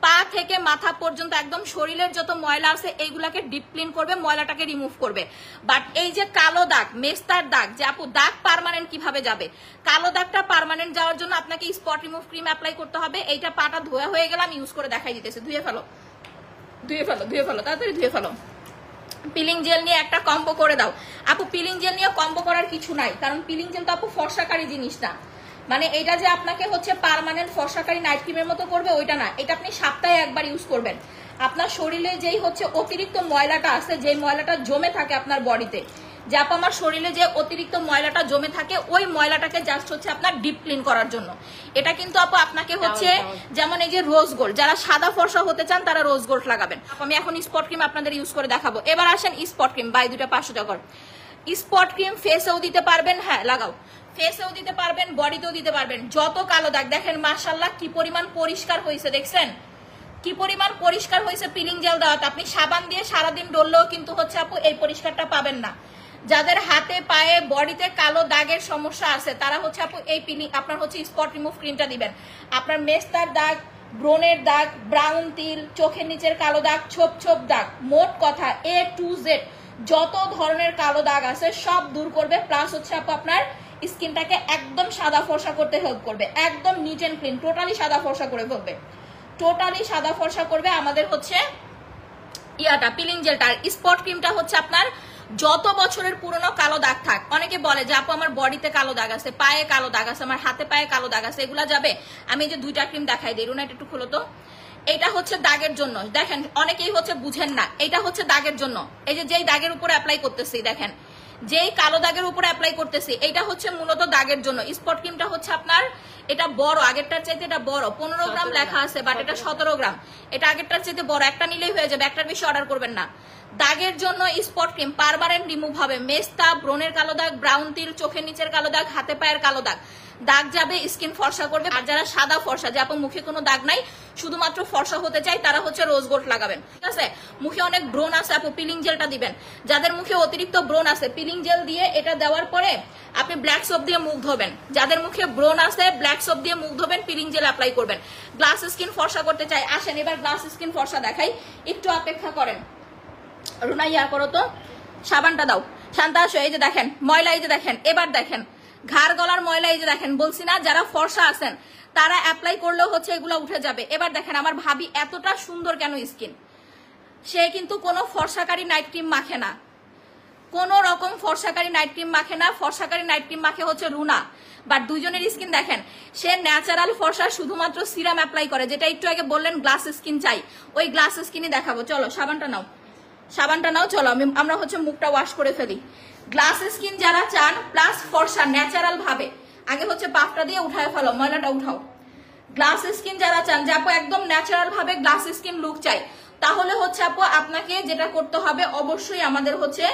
পা থেকে মাথা পর্যন্ত একদম শরীরের যত ময়লা আছে এইগুলাকে ডিপ ক্লিন করবে, ময়লাটাকে রিমুভ করবে। বাট এই যে কালো দাগ, মেস্তার দাগ, যে আপু দাগ পার্মানেন্ট কিভাবে যাবে, কালো দাগটা পার্মানেন্ট যাওয়ার জন্য আপনাকে স্পট রিমুভ ক্রিম অ্যাপ্লাই করতে হবে। এইটা পাটা ধোয়া হয়ে গেলে আমি ইউজ করে দেখাই দিতেছি। ধুয়ে ফেলো, ধুয়ে ফেলো, ধুয়ে ফেলো, তাড়াতাড়ি ধুয়ে ফেলো। পিলিং জেল নিয়ে একটা কম্বো করে দাও আপু। পিলিং জেল নিয়ে কম্বো করার কিছু নাই, কারণ পিলিং জেল তো আপু ফর্সাকারী জিনিস না, মানে এটা যে আপনাকে হচ্ছে পার্মানেন্ট ফর্সাকারী নাইট ক্রিমের মতো করবে ওইটা না। এটা আপনি সপ্তাহে একবার ইউজ করবেন। আপনার শরীরে যেই হচ্ছে অতিরিক্ত ময়লাটা আছে, যে ময়লাটা জমে থাকে আপনার বডিতে, যে আপু আমার শরীরে যে অতিরিক্ত ময়লাটা জমে থাকে, ওই ময়লাটাকে জাস্ট হচ্ছে আপনার ডিপ ক্লিন করার জন্য। এটা কিন্তু আপু আপনাকে হচ্ছে যেমন এই যে রোজ গোল্ড, যারা সাদা ফর্সা হতে চান তারা রোজ গোল্ড লাগাবেন। আমি এখন স্পট ক্রিম আপনাদের ইউজ করে দেখাবো। এবার আসেন স্পট ক্রিম, বাই দুটা 500 টাকা। স্পট ক্রিম ফেসেও দিতে পারবেন, হ্যাঁ লাগাও, ফেসেও দিতে পারবেন, বডিতেও দিতে পারবেন। যত কালো দাগ দেখেন মাশাআল্লাহ কি পরিমাণ পরিষ্কার হয়েছে, দেখছেন কি পরিমাণ পরিষ্কার হয়েছে পিলিং জেল দেওয়াতে। আপনি সাবান দিয়ে সারাদিন ডললেও কিন্তু হচ্ছে আপু এই পরিষ্কারটা পাবেন না। যাদের হাতে পায়ে বডিতে কালো দাগের সমস্যা আছে তারা হচ্ছে আপু এই পিলিং আপনার হচ্ছে স্পট রিমুভ ক্রিমটা দিবেন। আপনার মেস্তার দাগ, ব্রণের দাগ, ব্রাউন তিল, চোখের নিচের কালো দাগ, ছোপ ছোপ দাগ, মোট কথা A to Z যত ধরনের কালো দাগ আছে সব দূর করবে। প্লাস হচ্ছে আপু আপনার স্কিনটাকে একদম সাদা ফর্সা করতে হেল্প করবে, একদম নিট এন্ড ক্লিন, টোটালি সাদা ফর্সা করে ফেলবে, টোটালি সাদা ফর্সা করবে। আমাদের হচ্ছে ইয়াটা পিলিং জেলটা, স্পট ক্রিমটা হচ্ছে আপনার যত বছরের পুরনো কালো দাগ থাক, অনেকে বলে যে আপু আমার বডিতে কালো দাগ আছে, পায়ে কালো দাগ আছে, আমার হাতে পায়ে কালো দাগ আছে, এগুলা যাবে। আমি এই যে 2টা ক্রিম দেখাই দিই, রুনা এটা একটু খুলো তো। এটা হচ্ছে দাগের জন্য, দেখেন অনেকেই হচ্ছে বুঝেন না, এটা হচ্ছে দাগের জন্য। এই যে যেই দাগের উপরে অ্যাপ্লাই করতেছি, দেখেন যেই কালো দাগের উপরে অ্যাপ্লাই করতেছি, এটা হচ্ছে মূলত দাগের জন্য। স্পট ক্রিমটা হচ্ছে আপনার এটা বড়, আগেরটার চাইতে এটা বড়, 15 গ্রাম লেখা আছে, বাট এটা 17 গ্রাম। এটা আগেরটার চাইতে বড়, একটা নিলেই হয়ে যাবে, একটার বেশি অর্ডার করবেন না। দাগের জন্য স্পট ক্রিম পার্মানেন্ট রিমুভ হবে। মেস্তা, ব্রণের কালো দাগ, ব্রাউন তিল, চোখের নিচের কালো দাগ, হাতে পায়ের কালো দাগ, দাগ যাবে, স্কিন ফর্সা করবে। আর যারা সাদা ফর্সা, যে আপু মুখে কোনো দাগ নাই, শুধুমাত্র ফর্সা হতে চাই, তারা হচ্ছে রোজ গোল্ড লাগাবেন, ঠিক আছে। মুখে অনেক ব্রণ আছে আপু, পিলিং জেলটা দিবেন। যাদের মুখে অতিরিক্ত ব্রণ আছে, পিলিং জেল দিয়ে এটা দেওয়ার পরে আপনি ব্ল্যাক সোপ দিয়ে মুখ ধোবেন। যাদের মুখে ব্রণ আছে, ব্ল্যাক সোপ দিয়ে মুখ ধোবেন, পিলিং জেল অ্যাপ্লাই করবেন। গ্লাস স্কিন ফর্সা করতে চাই, আসেন এবার গ্লাস স্কিন ফর্সা দেখাই, একটু অপেক্ষা করেন। রুনা ইয়া করো তো, সাবানটা দাও। শান্তা আসো, এই যে দেখেন ময়লা, এই যে দেখেন, এবার দেখেন ঘাড় গলার ময়লা, এই যে দেখেন, বলছি না যারা ফর্সা আছেন তারা অ্যাপ্লাই করলেও হচ্ছে এগুলো উঠে যাবে। এবার দেখেন আমার ভাবি এতটা সুন্দর কেন স্কিন, সে কিন্তু কোনো ফর্সাকারী নাইট ক্রিম মাখে না, কোন রকম ফর্সাকারী নাইট ক্রিম মাখে না। ফর্সাকারী নাইট ক্রিম মাখে হচ্ছে রুনা, বাট দুজনের স্কিন দেখেন, সে ন্যাচারাল ফর্সা, শুধুমাত্র সিরাম অ্যাপ্লাই করে, যেটা একটু আগে বললেন গ্লাস স্কিন চাই, ওই গ্লাস স্কিনই দেখাবো। চলো সাবানটা নাও, সাবানটা নাও, চলো আমরা হচ্ছে মুখটা ওয়াশ করে ফেলি। গ্লাস স্কিন যারা চান প্লাস ফর্সা ন্যাচারাল ভাবে, আগে হচ্ছে পাফটা দিয়ে উঠায় ফেলো, ময়লাটা উঠাও। গ্লাস স্কিন যারা চান যে আপু একদম ন্যাচারাল ভাবে গ্লাস স্কিন লুক চাই, তাহলে হচ্ছে আপু আপনাকে যেটা করতে হবে, অবশ্যই আমাদের হচ্ছে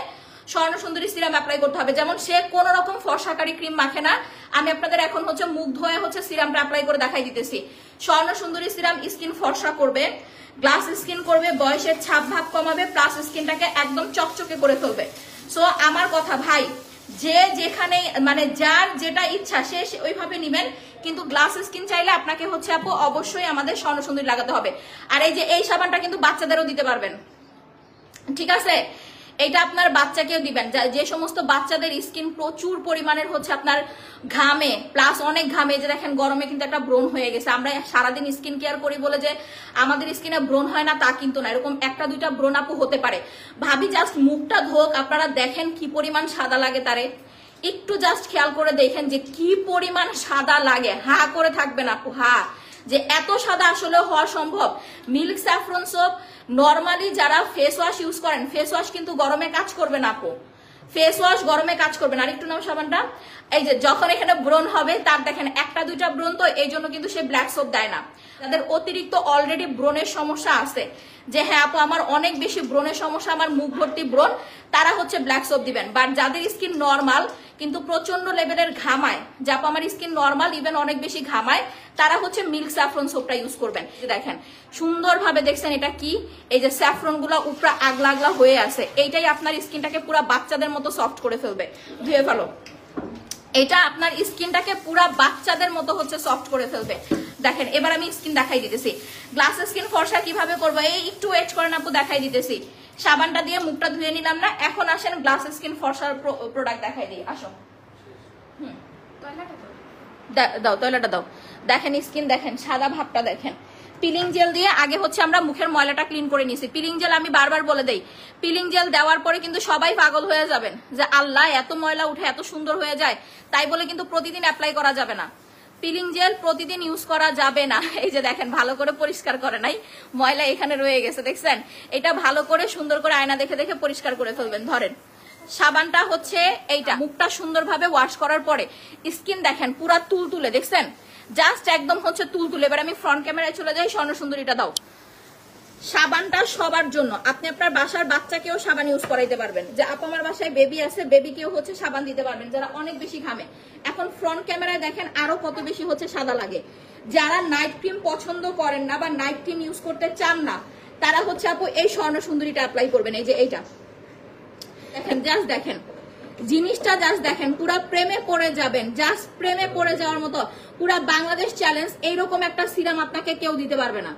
স্বর্ণ সুন্দরী সিরাম অ্যাপ্লাই করতে হবে। যেমন সে কোন রকম ফর্সাকারী ক্রিম মাখে না, আমি আপনাদের এখন হচ্ছে মুখ ধোয়া হচ্ছে সিরামটা অ্যাপ্লাই করে দেখাই দিতেছি। স্বর্ণ সুন্দরী সিরাম স্কিন ফর্সা করবে, গ্লাস স্কিন করবে, বয়সের ছাপ ভাব কমাবে, প্লাস স্কিনটাকে একদম চকচকে করে ফেলবে। সো আমার কথা ভাই, যে যেখানে মানে যার যেটা ইচ্ছা সে ওইভাবে নিবেন, কিন্তু গ্লাস স্কিন চাইলে আপনাকে হচ্ছে আপু অবশ্যই আমাদের স্বর্ণ সুন্দরী লাগাতে হবে। আর এই যে এই সাবানটা কিন্তু বাচ্চাদেরও দিতে পারবেন, ঠিক আছে। এটা আপনার বাচ্চাকেও দিবেন, যে সমস্ত বাচ্চাদের স্কিন প্রচুর পরিমাণের হচ্ছে আপনার ঘামে, প্লাস অনেক ঘামে, যে দেখেন গরমে কিন্তু একটা ব্রণ হয়ে গেছে। আমরা সারাদিন স্কিন কেয়ার করি বলে যে আমাদের স্কিনে ব্রণ হয় না তা কিন্তু না, এরকম একটা দুইটা ব্রণ আপু হতে পারে। ভাবি জাস্ট মুখটা ধোক, আপনারা দেখেন কি পরিমাণ সাদা লাগে তারে, একটু জাস্ট খেয়াল করে দেখেন যে কি পরিমাণ সাদা লাগে। হা করে থাকবেন আপু, হা, যে এত সাদা আসলে হওয়া সম্ভব। মিল্ক স্যাফরন সোপ নর্মালি যারা ফেস ওয়াশ ইউজ করেন, ফেস ওয়াশ কিন্তু গরমে কাজ করবে না আপু, ফেস ওয়াশ গরমে কাজ করবে না। আর একটু নাও সাবানটা, এই যে যখন এখানে ব্রণ হবে তার দেখেন একটা দুইটা ব্রণ, তো এই জন্য কিন্তু সে ব্ল্যাক সোপ দেয় না। যাদের অতিরিক্ত অলরেডি ব্রণের সমস্যা আছে, যে হ্যাঁ আপু আমার অনেক বেশি ব্রণের সমস্যা, আমার মুখ ভর্তি ব্রণ, তারা হচ্ছে ব্ল্যাক সোপ দিবেন। বাট যাদের স্কিন নর্মাল কিন্তু প্রচন্ড লেভেলের ঘামায়, যে আপু আমার স্কিন নর্মাল ইভেন অনেক বেশি ঘামায়, তারা হচ্ছে মিল্ক স্যাফরন সোপটা ইউজ করবেন। দেখেন সুন্দরভাবে দেখছেন এটা কি, এই যে স্যাফরন গুলা উপরা আগলা আগলা হয়ে আছে, এইটাই আপনার স্কিনটাকে পুরো বাচ্চাদের মতো সফট করে ফেলবে। ধুয়ে ফেলো, এটা আপনার স্কিনটাকে পুরো বাচ্চাদের মতো হচ্ছে সফট করে ফেলবে। দেখেন এবার আমি স্কিন দেখাই দিতেছি, গ্লাস স্কিন ফর্সা কিভাবে করবো, এই একটু ওয়েট করেন আপু, দেখাই দিতেছি। সাবানটা দিয়ে মুখটা ধুয়ে নিলাম না, এখন আসেন গ্লাস স্কিন ফর্সার প্রোডাক্ট দেখাই দিই, আসো। দাও তয়লাটা দাও। দেখেন স্কিন দেখেন, সাদা ভাবটা দেখেন। পিলিং জেল দিয়ে আগে হচ্ছে আমরা মুখের ময়লাটা ক্লিন করে নিছি। পিলিং জেল আমি বারবার বলে দেই, পিলিং জেল দেওয়ার পরে কিন্তু সবাই পাগল হয়ে যাবেন যে আল্লাহ এত ময়লা উঠে এত সুন্দর হয়ে যায়, তাই বলে কিন্তু প্রতিদিন অ্যাপ্লাই করা যাবে না। পিলিং জেল প্রতিদিন ইউজ করা যাবে না। এই যে দেখেন ভালো করে পরিষ্কার করে নাই, ময়লা এখানে রয়ে গেছে, দেখছেন। এটা ভালো করে সুন্দর করে আয়না দেখে দেখে পরিষ্কার করে ফেলবেন। ধরেন সাবানটা হচ্ছে এইটা, মুখটা সুন্দরভাবে ওয়াশ করার পরে স্কিন দেখেন পুরা তুলতুলে, দেখছেন জাস্ট একদম হচ্ছে তুলতুলে। এবার আমি ফ্রন্ট ক্যামেরায় চলে যাই, স্বর্ণ সুন্দরীটা দাও। সাবানটা সবার জন্য, আপনি আপনার বাসার বাচ্চাকেও সাবান ইউজ করাইতে পারবেন, যে আপু আমার বাসায় বেবি আছে, বেবিকেও হচ্ছে সাবান দিতে পারবেন যারা অনেক বেশি ঘামে। এখন ফ্রন্ট ক্যামেরায় দেখেন আরো কত বেশি হচ্ছে সাদা লাগে। যারা নাইট ক্রিম পছন্দ করেন না বা নাইট ক্রিম ইউজ করতে চান না, তারা হচ্ছে আপু এই স্বর্ণ সুন্দরীটা অ্যাপ্লাই করবেন। এই যে এইটা দেখেন, জাস্ট দেখেন জিনিসটা, জাস্ট দেখেন পুরা প্রেমে পড়ে যাবেন, জাস্ট প্রেমে পড়ে যাওয়ার মতো। পুরা বাংলাদেশ চ্যালেঞ্জ, এইরকম একটা সিরাম আপনাকে কেউ দিতে পারবে না।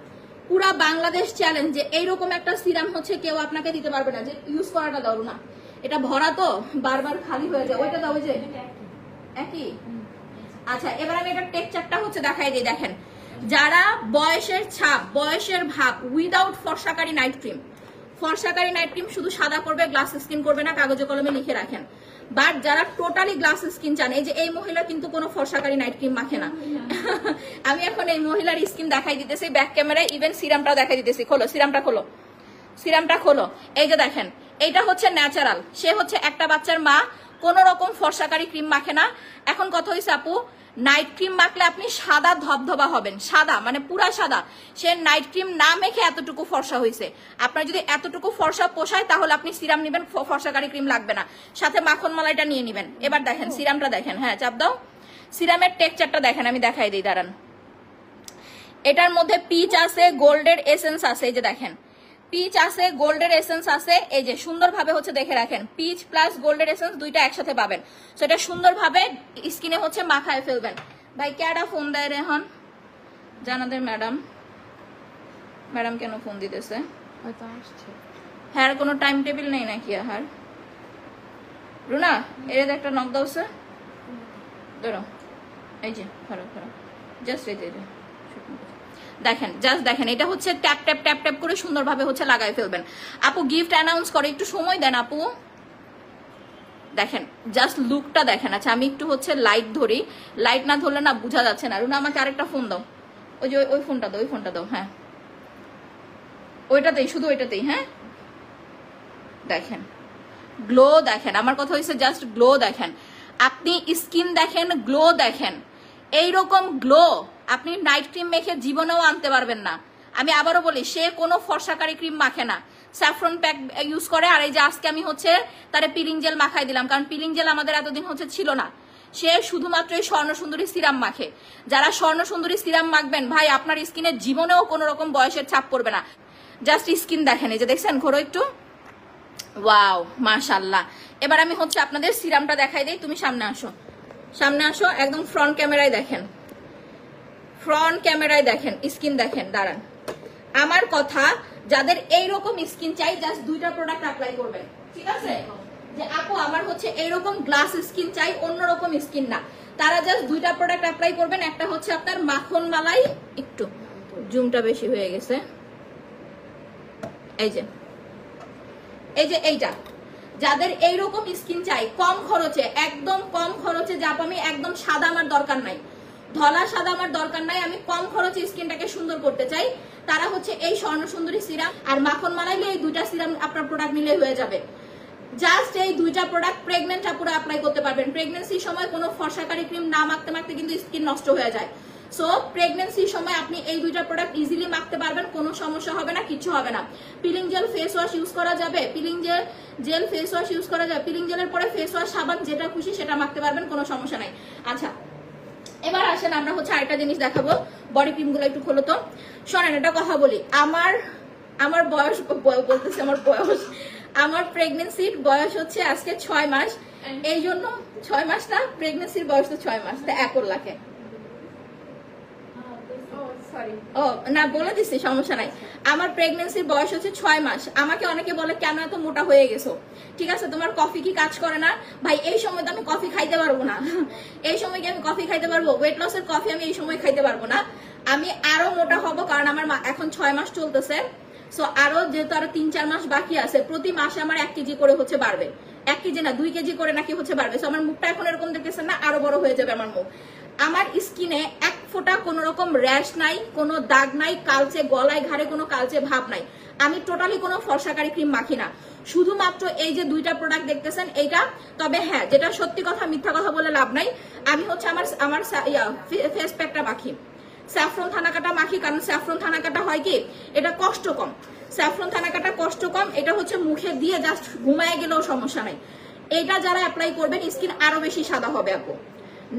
পুরা বাংলাদেশ চ্যালেঞ্জ যে এইরকম একটা সিরাম হচ্ছে কেউ আপনাকে দিতে পারবে না। যে ইউজ করাটা দাও না, এটা ভরা তো বারবার খালি হয়ে যায়, ওইটা দাও। ওই যে একই, আচ্ছা এবার আমি এটা টেক্সচারটা হচ্ছে দেখাই দিই। দেখেন যারা বয়সের ছাপ, বয়সের ভাব উইদাউট ফর্সাকারী নাইট ক্রিম, ফর্সাকারী নাইট ক্রিম শুধু সাদা করবে, গ্লাস স্কিন করবে না, কাগজে কলমে লিখে রাখেন। বাট যারা টোটালি গ্লাস স্কিন চান, এই যে এই মহিলা কিন্তু কোনো ফর্সাকারী নাইট ক্রিম মাখে না। আমি এখন এই মহিলার স্কিন দেখাই দিতেছি ব্যাক ক্যামেরায়, ইভেন সিরামটাও দেখাই দিতেছি। খোলো সিরামটা, খোলো সিরামটা, খোলো। এই যে দেখেন, এইটা হচ্ছে ন্যাচারাল। সে হচ্ছে একটা বাচ্চার মা, কোন রকম ফর্সাকারী ক্রিম মাখে না। এখন কথা হয়েছে আপু, নাইট ক্রিম মাখলে আপনি সাদা ধবধবা হবেন, সাদা মানে পুরা সাদা। সে নাইট ক্রিম না মেখে এতটুকু ফর্সা হয়েছে। আপনার যদি এতটুকু ফর্সা পোষায় তাহলে আপনি সিরাম নেবেন, ফর্সাকারী ক্রিম লাগবে না, সাথে মাখন মালাইটা নিয়ে নেবেন। এবার দেখেন সিরামটা দেখেন, হ্যাঁ চাপ দাও। সিরামের টেক্সচারটা দেখেন, আমি দেখাই দিই দাঁড়ান। এটার মধ্যে পিচ আছে, গোল্ডের এসেন্স আছে। এই যে দেখেন, পিচ আছে, গোল্ডের এসেন্স আছে। এই যে সুন্দরভাবে হচ্ছে দেখে রাখেন, পিচ প্লাস গোল্ডের এসেন্স দুইটা একসাথে পাবেন। তো এটা সুন্দরভাবে স্কিনে হচ্ছে মাখায় ফেলবেন। ভাই ক্যাডা ফোন দেয় রে হন জানাদের ম্যাডাম, ম্যাডাম কেন ফোন দিতেছে? হ্যাঁ কোনো টাইম টেবিল নেই নাকি? আর রুনা এর একটা নক দাওছে, ধরো এই যে খারাপ খারাপ জাস্ট এই যে দেখেন, জাস্ট দেখেন, এটা হচ্ছে ট্যাপ ট্যাপ ট্যাপ ট্যাপ করে সুন্দরভাবে হচ্ছে লাগাই ফেলবেন। আপু গিফট অ্যানাউন্স করে, একটু সময় দেন আপু। দেখেন জাস্ট লুকটা দেখেন। আচ্ছা আমি একটু হচ্ছে লাইট ধরি, লাইট না ধরলে না বোঝা যাচ্ছে না। রুনা আমাকে আরেকটা ফোন দাও, ওই যে ওই ফোনটা দাও, ওই ফোনটা দাও। হ্যাঁ ওইটাতেই, শুধু ওইটাতেই। হ্যাঁ দেখেন গ্লো দেখেন, আমার কথা হয়েছে জাস্ট গ্লো দেখেন। আপনি স্কিন দেখেন, গ্লো দেখেন। এইরকম গ্লো আপনি নাইট ক্রিম মেখে জীবনেও আনতে পারবেন না। আমি আবারও বলি, সে কোনো ফর্সাকারী ক্রিম মাখে না, স্যাফরন প্যাক ইউজ করে। আর এই যে আজকে আমি হচ্ছে তারে পিলিং জেল মাখাই দিলাম, কারণ পিলিং জেল আমাদের এতদিন হচ্ছে ছিল না। সে শুধুমাত্র এই স্বর্ণ সুন্দরী সিরাম মাখে। যারা স্বর্ণ সুন্দরী সিরাম মাখবেন ভাই, আপনার স্কিনের জীবনেও কোনো রকম বয়সের ছাপ পড়বে না। জাস্ট স্কিন দেখেন, এই যে দেখছেন, ঘোরো একটু, ওয়াও মাশাআল্লাহ। এবার আমি হচ্ছে আপনাদের সিরামটা দেখাই দেই। তুমি সামনে আসো, সামনে আসো, একদম ফ্রন্ট ক্যামেরায় দেখেন, ফ্রন্ট ক্যামেরায় দেখেন, স্কিন দেখেন। দাঁড়ান, আমার কথা, যাদের এইরকম স্কিন চাই জাস্ট দুইটা প্রোডাক্ট অ্যাপ্লাই করবেন, ঠিক আছে? যে আপু আমার হচ্ছে এইরকম গ্লাস স্কিন চাই, অন্যরকম স্কিন না, তারা জাস্ট দুইটা প্রোডাক্ট অ্যাপ্লাই করবেন। একটা হচ্ছে আপনার মাখন মালাই, একটু জুমটা বেশি হয়ে গেছে, এই যে এই যে এইটা। যাদের এইরকম স্কিন চাই কম খরচে, একদম কম খরচে, যা আমি একদম সাদা আমার দরকার নাই, ধলা সাদা আমার দরকার নাই, আমি কম খরচে স্কিনটাকে সুন্দর করতে চাই, তারা হচ্ছে এই স্বর্ণ সুন্দরী সিরাম আর মাখন মালাইলে এই দুইটা সিরাম আপনার প্রোডাক্ট মিলে হয়ে যাবে। জাস্ট এই দুইটা প্রোডাক্ট প্রেগনেন্ট আপুরা অ্যাপ্লাই করতে পারবেন। প্রেগনেন্সির সময় কোনো ফর্সাকারী ক্রিম না মাখতে মাখতে কিন্তু স্কিন নষ্ট হয়ে যায়। সো প্রেগনেন্সির সময় আপনি এই দুইটা প্রোডাক্ট ইজিলি মাখতে পারবেন, কোনো সমস্যা হবে না, কিছু হবে না। Peeling jail face wash use করা যাবে, peeling jail face wash use করা যাবে, পিলিং জেলের পরে ফেস ওয়াশ, সাবান, যেটা খুশি সেটা মাখতে পারবেন, কোনো সমস্যা নাই। আচ্ছা এবার আসেন, আমরা হচ্ছে আরেকটা জিনিস দেখাবো। বডি ক্রিম গুলো একটু খোলো তো। শোনেন একটা কথা বলি, আমার বয়স বলতেছে, আমার প্রেগনেন্সির বয়স হচ্ছে আজকে 6 মাস। এই জন্য 6 মাস না, প্রেগনেন্সির বয়স তো 6 মাস, তা 1 লাখে। ও না বলে দিচ্ছি, সমস্যা নাই। আমার প্রেগনেন্সির বয়স হচ্ছে 6 মাস। আমাকে অনেকে বলে কেন এত মোটা হয়ে গেছো, ঠিক আছে তোমার কফি কি কাজ করে না? ভাই এই সময় তো আমি কফি খাইতে পারবো না, এই সময় কি আমি কফি খাইতে পারবো? ওয়েট লসের কফি আমি এই সময় খাইতে পারবো না। আমি আরো মোটা হব, কারণ আমার এখন 6 মাস চলতেছে। সো আরো যেহেতু আরো 3-4 মাস বাকি আছে, প্রতি মাসে আমার 1 কেজি করে হচ্ছে বাড়বে, 1 কেজি না 2 কেজি করে নাকি হচ্ছে বাড়বে। সো আমার মুখটা এখন এরকম দেখতেছেন না, আরো বড় হয়ে যাবে আমার মুখ। আমার স্কিনে এক ফোঁটা কোন রকম র্যাশ নাই, কোনো দাগ নাই, কালচে গলায় ঘাড়ে কোনো কালচে ভাব নাই। আমি টোটালি কোনো ফর্সাকারী ক্রিম মাখি না, শুধুমাত্র এই যে দুইটা প্রোডাক্ট দেখতেছেন এইটা। তবে হ্যাঁ, যেটা সত্যি কথা, মিথ্যা কথা বলে লাভ নাই, আমি হচ্ছে আমার ফেস প্যাকটা মাখি, স্যাফরন থানাকাটা মাখি। কারণ স্যাফরন থানাকাটা হয় কি, এটা কষ্ট কম, স্যাফরন থানাকাটা কষ্ট কম, এটা হচ্ছে মুখে দিয়ে জাস্ট ঘুমায় গেলেও সমস্যা নাই। এটা যারা অ্যাপ্লাই করবেন স্কিন আরো বেশি সাদা হবে আপু,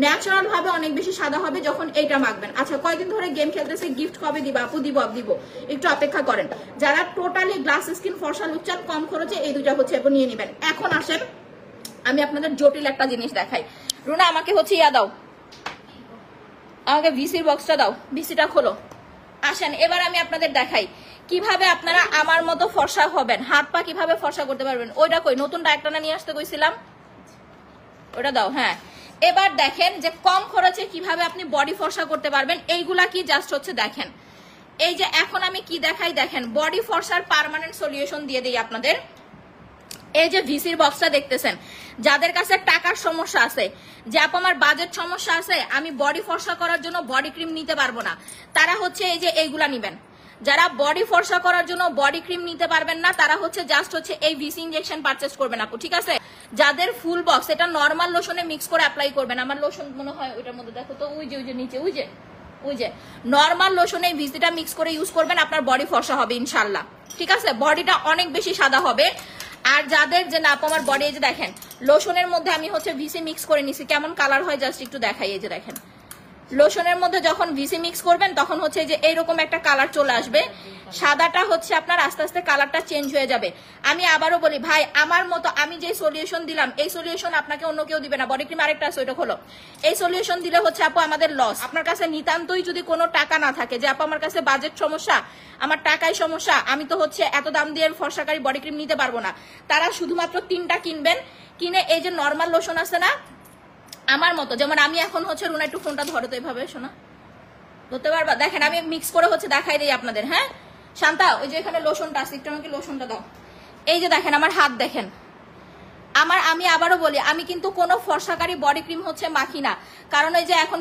ন্যাচারাল ভাবে অনেক বেশি সাদা হবে যখন এইটা মাখবেন। আচ্ছা কয়েকদিন ধরে গেম খেলতেছে, গিফট কবে দিবা আপু? দিব, একটু অপেক্ষা করেন। যারা টোটালি গ্লাস স্কিন ফর্সা লুক চান কম খরচে, এই দুইটা হচ্ছে আপু নিয়ে নেবেন। এখন আসেন আমি আপনাদের জটিল একটা জিনিস দেখাই। রুনা আমাকে হচ্ছে ইয়া দাও, আমাকে ভিসির বক্সটা দাও, ভিসিটা খোলো। আসেন এবার আমি আপনাদের দেখাই কিভাবে আপনারা আমার মতো ফর্সা হবেন, হাত পা কিভাবে ফর্সা করতে পারবেন। ওইটা কই, নতুন ডায়রেক্টটা নিয়ে আসতে কইছিলাম, ওটা দাও। হ্যাঁ এবার দেখেন যে কম খরচে কিভাবে আপনি বডি ফর্সা করতে পারবেন। এইগুলা কি জাস্ট হচ্ছে দেখেন, এই যে এখন আমি কি দেখাই দেখেন, বডি ফর্সার পার্মানেন্ট সলিউশন দিয়ে দিই আপনাদের। এই যে ভিসির বক্সটা দেখতেছেন, যাদের কাছে টাকার সমস্যা আছে, যে আপু আমার বাজেট সমস্যা আছে, আমি বডি ফর্সা করার জন্য বডি ক্রিম নিতে পারবো না, তারা হচ্ছে এই যে এইগুলা নিবেন। যারা বডি ফর্সা করার জন্য বডি ক্রিম নিতে পারবেন না, তারা হচ্ছে জাস্ট হচ্ছে এই ভিসি ইনজেকশন পারচেজ করবেন আপু, ঠিক আছে? যাদের ফুল বক্স, এটা নর্মাল লোশনে মিক্স করে অ্যাপ্লাই করবেন। আমার লোশন মনে হয় ওইটার মধ্যে দেখো তো, ওই যে নিচে ওই যে নর্মাল লোশনে ভিসিটা মিক্স করে ইউজ করবেন, আপনার বডি ফর্সা হবে ইনশাল্লাহ, ঠিক আছে? বডিটা অনেক বেশি সাদা হবে। আর যাদের যে না আপু আমার বডি, এই যে দেখেন লোশনের মধ্যে আমি হচ্ছে ভিসি মিক্স করে নিছি, কেমন কালার হয় জাস্ট একটু দেখাই। এই যে দেখেন লোশনের মধ্যে যখন ভিসি মিক্স করবেন তখন হচ্ছে যে এইরকম একটা কালার চলে আসবে, সাদাটা হচ্ছে আপনার আস্তে আস্তে কালারটা চেঞ্জ হয়ে যাবে। আমি আবারও বলি ভাই, আমার মতো আমি যে সলিউশন দিলাম, এই সলিউশন আপনাকে অন্য কেউ দিবে না। বডি ক্রিম আরেকটা আছে, ওইটা হলো এই সলিউশন দিলে হচ্ছে আপু আমাদের লস। আপনার কাছে নিতান্তই যদি কোনো টাকা না থাকে, যে আপু আমার কাছে বাজেট সমস্যা, আমার টাকায় সমস্যা, আমি তো হচ্ছে এত দাম দিয়ে ফর্সাকারী বডি ক্রিম নিতে পারবো না, তারা শুধুমাত্র 3টা কিনবেন। কিনে এই যে নর্মাল লোশন আছে না আমার মতো, যেমন আমি এখন হচ্ছে রুনা একটু ফোনটা ধরো তো এইভাবে, শোনা ধরতে পারবা? দেখেন আমি মিক্স করে হচ্ছে দেখাই দিই আপনাদের। হ্যাঁ শান্তা, ওই যে এখানে লোশনটা আছে, একটু আমাকে লোশনটা দাও। এই যে দেখেন আমার হাত দেখেন, আমি আবারও বলি, আমি কিন্তু কোনো ফর্সাকারী বডি ক্রিম হচ্ছে মাখি না, কারণ এই যে এখন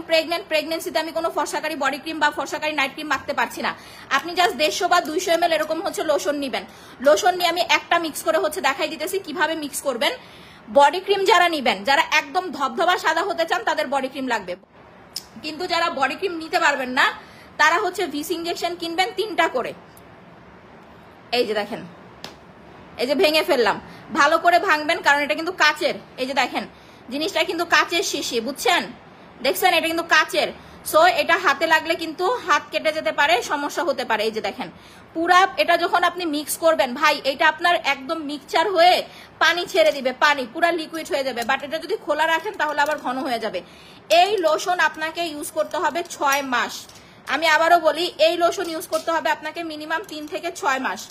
প্রেগনেন্সিতে আমি কোনো ফর্সাকারী বডি ক্রিম বা ফর্সাকারী নাইট ক্রিম মাখতে পারছি না। আপনি জাস্ট 150 বা 200 ml এরকম হচ্ছে লোশন নিবেন। লোশন নিয়ে আমি একটা মিক্স করে হচ্ছে দেখাই দিতেছি কিভাবে মিক্স করবেন। বডি ক্রিম যারা নিবেন, যারা একদম ধবধবা সাদা হতে চান, তাদের বডি ক্রিম লাগবে। কিন্তু যারা বডি ক্রিম নিতে পারবেন না, তারা হচ্ছে ভিসি ইনজেকশন কিনবেন 3টা করে। এই যে দেখেন, এই যে ভেঙে ফেললাম, ভালো করে ভাঙবেন, কারণ এটা কিন্তু কাচের। এই যে দেখেন জিনিসটা কিন্তু কাচের শিশি, বুঝছেন? দেখছেন এটা কিন্তু কাচের। সো এটা হাতে লাগলে কিন্তু হাত কেটে যেতে পারে, সমস্যা হতে পারে। এই যে দেখেন পুরা এটা যখন আপনি মিক্স করবেন ভাই, এটা আপনার একদম মিক্সচার হয়ে পানি ছেড়ে দিবে, পানি পুরা লিকুইড হয়ে যাবে। বাট এটা যদি খোলা রাখেন তাহলে আবার ঘন হয়ে যাবে। এই লোশন আপনাকে ইউজ করতে হবে 6 মাস। আমি আবারও বলি, এই লোশন ইউজ করতে হবে আপনাকে মিনিমাম 3 থেকে 6 মাস।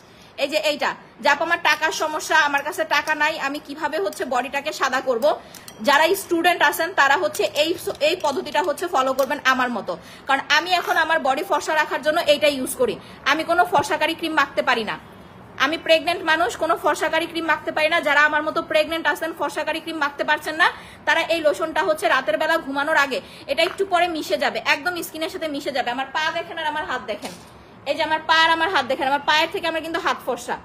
এই যে এইটা, যা আমার টাকার সমস্যা, আমার কাছে টাকা নাই, আমি কিভাবে হচ্ছে বডিটাকে সাদা করব, যারা স্টুডেন্ট আছেন তারা হচ্ছে এই পদ্ধতিটা হচ্ছে ফলো করবেন আমার মতো। কারণ আমি এখন আমার বডি ফর্সা রাখার জন্য এইটা ইউজ করি। আমি কোনো ফর্সাকারী ক্রিম মাখতে পারি না, আমি প্রেগনেন্ট মানুষ, কোনো ফর্সাকারী ক্রিম মাখতে পারি না। যারা আমার মতো প্রেগনেন্ট আছেন, ফর্সাকারী ক্রিম মাখতে পারছেন না, তারা এই লোশনটা হচ্ছে রাতের বেলা ঘুমানোর আগে, এটা একটু পরে মিশে যাবে, একদম স্কিনের সাথে মিশে যাবে। আমার পা দেখেন আর আমার হাত দেখেন, এই যে আমার পা আর আমার হাত দেখেন, আমার পায়ের থেকে আমার কিন্তু হাত ফর্সা,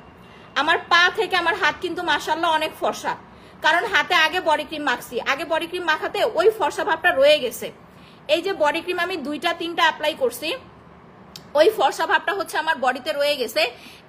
আমার পা থেকে আমার হাত কিন্তু মাশাআল্লাহ অনেক ফর্সা। কারণ হাতে আগে বডি ক্রিম মাখছি, আগে বডি ক্রিম মাখাতে ওই ফর্সা ভাবটা রয়ে গেছে। এই যে বডি ক্রিম আমি 2টা 3টা অ্যাপ্লাই করছি, ওই ফর্সা ভাবটা হচ্ছে আমার বডিতে রয়ে গেছে।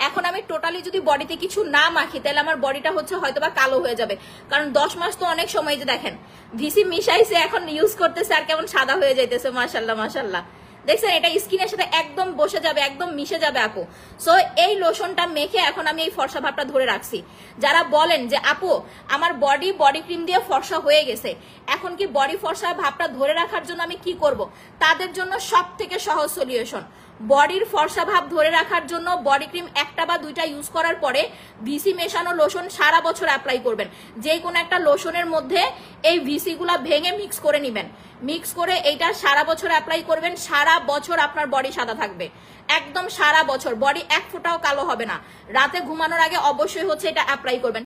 এখন আমি টোটালি যদি বডিতে কিছু না মাখি, তাহলে আমার বডিটা হচ্ছে হয়তোবা কালো হয়ে যাবে। কারণ 10 মাস তো অনেক সময়। যে দেখেন ভিসি মিশাইছে, এখন ইউজ করতেছে, আর কেমন সাদা হয়ে যাইতেছে, মাশাআল্লাহ মাশাআল্লাহ। দেখছেন এটা স্কিনের সাথে একদম বসে যাবে, একদম মিশে যাবে আপু। সো এই লোশনটা মেখে এখন আমি এই ফর্সা ভাবটা ধরে রাখছি। যারা বলেন যে আপু আমার বডি ক্রিম দিয়ে ফর্সা হয়ে গেছে, এখন কি বডি ফর্সা ভাবটা ধরে রাখার জন্য আমি কি করব, তাদের জন্য সব থেকে সহজ সলিউশন। বডির ফর্সা ভাব ধরে রাখার জন্য বডি ক্রিম 1টা বা 2টা ইউজ করার পরে ভিসি মেশানো লোশন সারা বছর অ্যাপ্লাই করবেন। যে কোনো একটা লোশনের মধ্যে এই ভিসি গুলা ভেঙে মিক্স করে নিবেন, মিক্স করে এইটা সারা বছর অ্যাপ্লাই করবেন। সারা বছর আপনার বডি সাদা থাকবে, একদম সারা বছর বডি এক ফোঁটাও কালো হবে না। রাতে ঘুমানোর আগে অবশ্যই হচ্ছে এটা অ্যাপ্লাই করবেন।